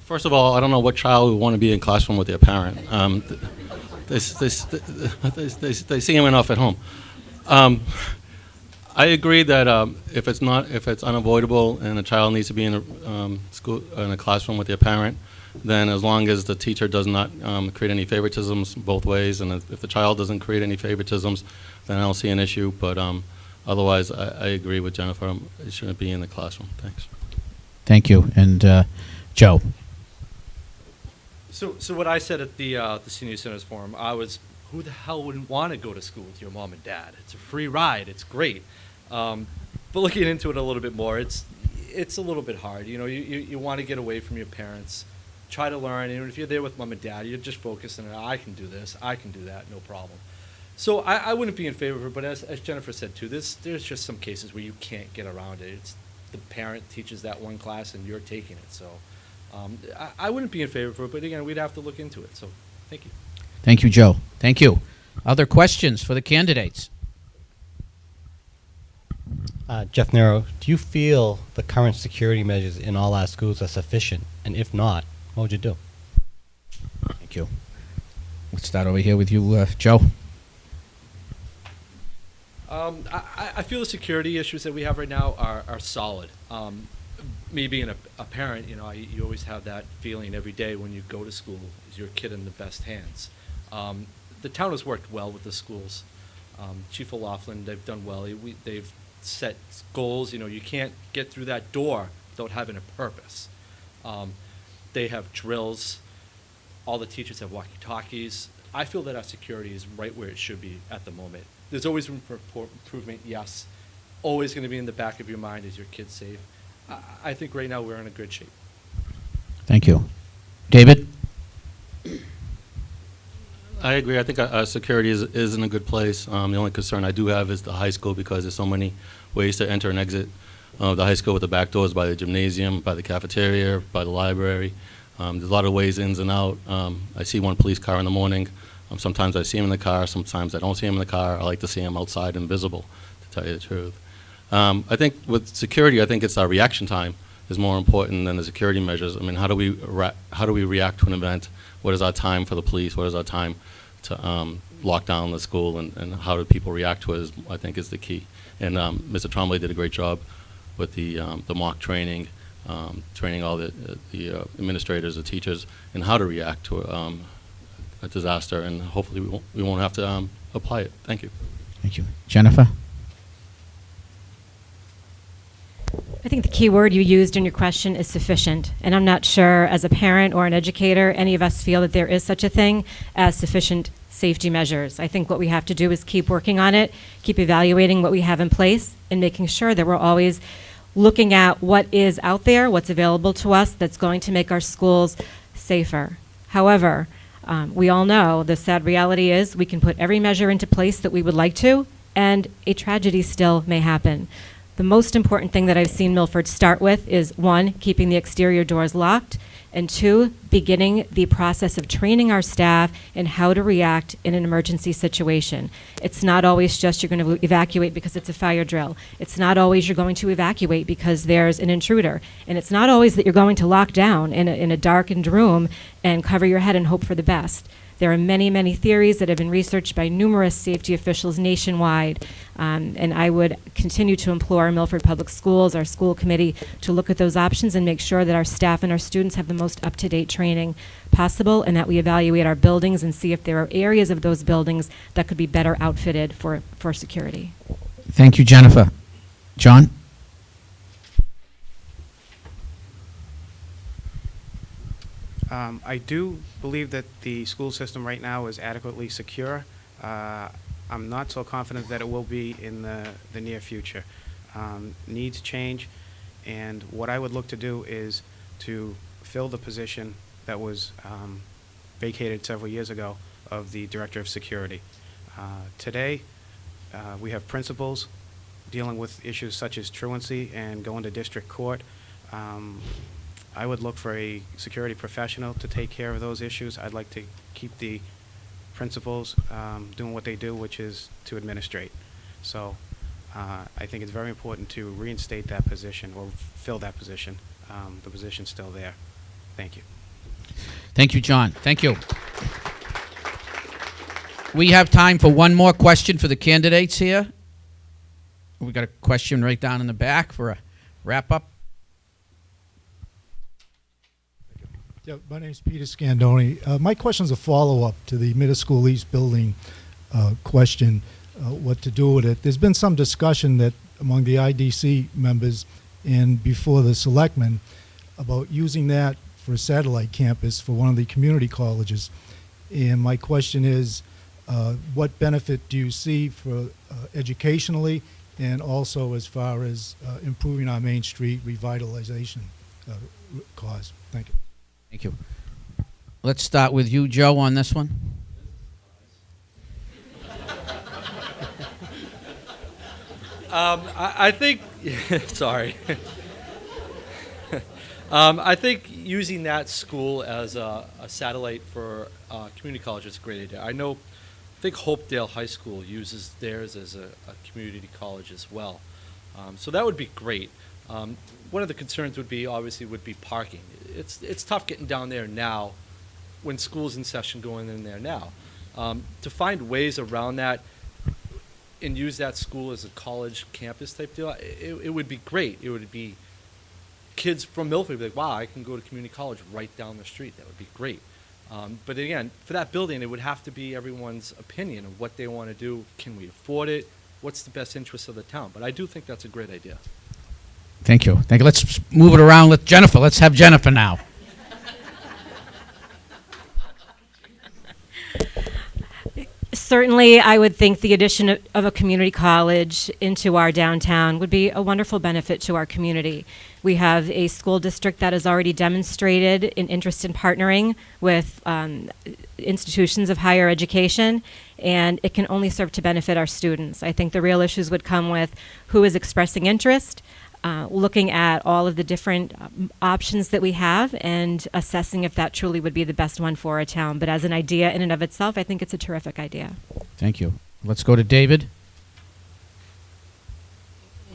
First of all, I don't know what child would want to be in classroom with their parent. They see him enough at home. I agree that if it's unavoidable and a child needs to be in a classroom with their parent, then as long as the teacher does not create any favoritisms both ways, and if the child doesn't create any favoritisms, then I don't see an issue. But otherwise, I agree with Jennifer. It shouldn't be in the classroom. Thanks. Thank you. And Joe? So what I said at the Senior Centers Forum, I was, who the hell wouldn't want to go to school with your mom and dad? It's a free ride. It's great. But looking into it a little bit more, it's a little bit hard. You want to get away from your parents, try to learn. And if you're there with mom and dad, you're just focusing on, I can do this, I can do that, no problem. So I wouldn't be in favor of it, but as Jennifer said too, there's just some cases where you can't get around it. It's the parent teaches that one class and you're taking it. So I wouldn't be in favor of it, but again, we'd have to look into it. So thank you. Thank you, Joe. Thank you. Other questions for the candidates? Jeff Nero, do you feel the current security measures in all our schools are sufficient? And if not, what would you do? Thank you. Let's start over here with you, Joe. I feel the security issues that we have right now are solid. Me being a parent, you always have that feeling every day when you go to school, is your kid in the best hands. The town has worked well with the schools. Chief O'Loughlin, they've done well. They've set goals. You can't get through that door without having a purpose. They have drills. All the teachers have walkie-talkies. I feel that our security is right where it should be at the moment. There's always room for improvement, yes. Always going to be in the back of your mind, is your kid safe? I think right now we're in a good shape. Thank you. David? I agree. I think our security is in a good place. The only concern I do have is the high school, because there's so many ways to enter and exit the high school with the back doors, by the gymnasium, by the cafeteria, by the library. There's a lot of ways ins and out. I see one police car in the morning. Sometimes I see him in the car. Sometimes I don't see him in the car. I like to see him outside and visible to tell you the truth. I think with security, I think it's our reaction time is more important than the security measures. I mean, how do we react to an event? What is our time for the police? What is our time to lock down the school? And how do people react to it? I think is the key. And Mr. Trombley did a great job with the mock training, training all the administrators, the teachers, and how to react to a disaster. And hopefully we won't have to apply it. Thank you. Thank you. Jennifer? I think the key word you used in your question is sufficient. And I'm not sure, as a parent or an educator, any of us feel that there is such a thing as sufficient safety measures. I think what we have to do is keep working on it, keep evaluating what we have in place, and making sure that we're always looking at what is out there, what's available to us that's going to make our schools safer. However, we all know the sad reality is we can put every measure into place that we would like to, and a tragedy still may happen. The most important thing that I've seen Milford start with is, 1, keeping the exterior doors locked, and 2, beginning the process of training our staff in how to react in an emergency situation. It's not always just you're going to evacuate because it's a fire drill. It's not always you're going to evacuate because there's an intruder. And it's not always that you're going to lock down in a darkened room and cover your head and hope for the best. There are many, many theories that have been researched by numerous safety officials nationwide, and I would continue to implore Milford Public Schools, our school committee, to look at those options and make sure that our staff and our students have the most up-to-date training possible, and that we evaluate our buildings and see if there are areas of those buildings that could be better outfitted for security. Thank you, Jennifer. John? I do believe that the school system right now is adequately secure. I'm not so confident that it will be in the near future. Needs change, and what I would look to do is to fill the position that was vacated several years ago of the Director of Security. Today, we have principals dealing with issues such as truancy and going to district court. I would look for a security professional to take care of those issues. I'd like to keep the principals doing what they do, which is to administrate. So I think it's very important to reinstate that position or fill that position. The position's still there. Thank you. Thank you, John. Thank you. We have time for one more question for the candidates here. We got a question right down in the back for a wrap-up. Yeah, my name is Peter Scandoni. My question is a follow-up to the middle school east building question, what to do with it. There's been some discussion that among the IDC members and before the selectmen about using that for a satellite campus for one of the community colleges. And my question is, what benefit do you see for educationally and also as far as improving our Main Street revitalization cause? Thank you. Thank you. Let's start with you, Joe, on this one. I think, sorry. I think using that school as a satellite for community college is a great idea. I think Hopedale High School uses theirs as a community college as well. So that would be great. One of the concerns would be parking. It's tough getting down there now when school's in session going in there now. To find ways around that and use that school as a college campus type deal, it would be great. It would be kids from Milford would be like, wow, I can go to community college right down the street. That would be great. But again, for that building, it would have to be everyone's opinion of what they want to do. Can we afford it? What's the best interest of the town? But I do think that's a great idea. Thank you. Thank you. Let's move it around with Jennifer. Let's have Jennifer now. Certainly, I would think the addition of a community college into our downtown would be a wonderful benefit to our community. We have a school district that has already demonstrated an interest in partnering with institutions of higher education, and it can only serve to benefit our students. I think the real issues would come with who is expressing interest, looking at all of the different options that we have and assessing if that truly would be the best one for our town. But as an idea in and of itself, I think it's a terrific idea. Thank you. Let's go to David.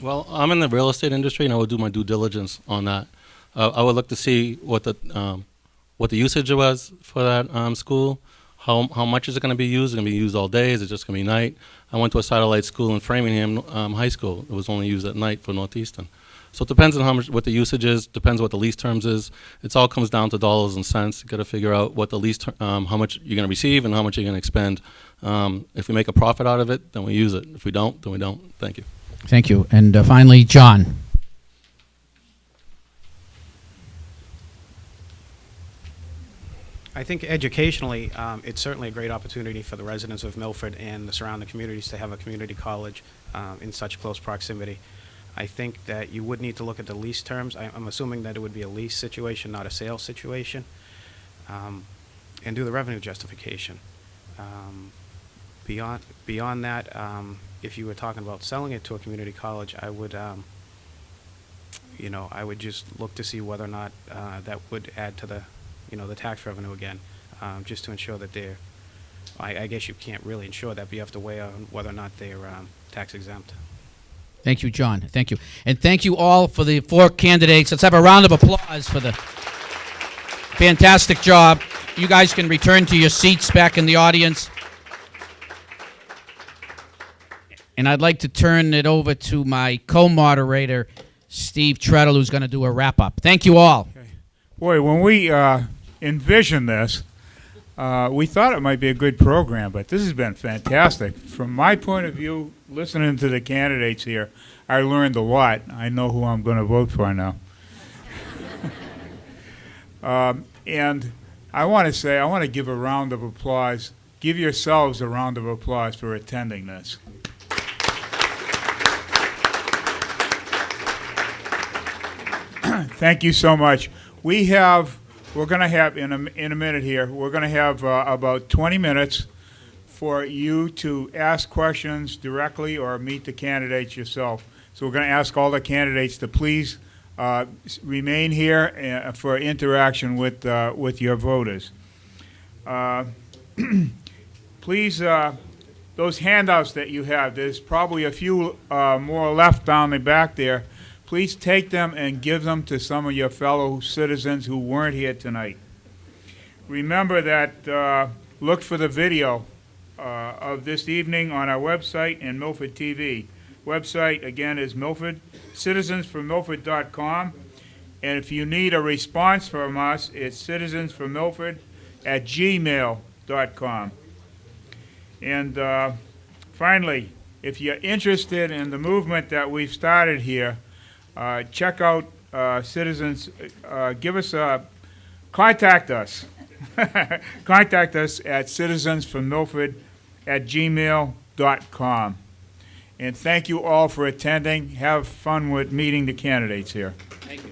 Well, I'm in the real estate industry, and I would do my due diligence on that. I would look to see what the usage was for that school. How much is it going to be used? Is it going to be used all day? Is it just going to be night? I went to a satellite school in Framingham High School. It was only used at night for Northeastern. So it depends on how much, what the usage is, depends what the lease terms is. It all comes down to dollars and cents. You got to figure out what the lease, how much you're going to receive and how much you're going to expend. If we make a profit out of it, then we use it. If we don't, then we don't. Thank you. Thank you. And finally, John. I think educationally, it's certainly a great opportunity for the residents of Milford and the surrounding communities to have a community college in such close proximity. I think that you would need to look at the lease terms. I'm assuming that it would be a lease situation, not a sales situation, and do the revenue justification. Beyond that, if you were talking about selling it to a community college, I would, I would just look to see whether or not that would add to the, the tax revenue again, just to ensure that they're, I guess you can't really ensure that, but you have to weigh on whether or not they're tax exempt. Thank you, John. Thank you. And thank you all for the 4 candidates. Let's have a round of applause for the fantastic job. You guys can return to your seats back in the audience. And I'd like to turn it over to my co-moderator, Steve Treadle, who's going to do a wrap-up. Thank you all. Okay. Boy, when we envisioned this, we thought it might be a good program, but this has been fantastic. From my point of view, listening to the candidates here, I learned a lot. I know who I'm going to vote for now. And I want to give a round of applause. Give yourselves a round of applause for attending this. Thank you so much. We're going to have, in a minute here, we're going to have about 20 minutes for you to ask questions directly or meet the candidates yourself. So we're going to ask all the candidates to please remain here for interaction with your voters. Please, those handouts that you have, there's probably a few more left down the back there. Please take them and give them to some of your fellow citizens who weren't here tonight. Remember that look for the video of this evening on our website and Milford TV. Website, again, is Milford, citizensformilford.com. And if you need a response from us, it's citizensformilford@gmail.com. And finally, if you're interested in the movement that we've started here, check out Citizens. Contact us. Contact us at citizensformilford@gmail.com. And thank you all for attending. Have fun with meeting the candidates here. Thank you.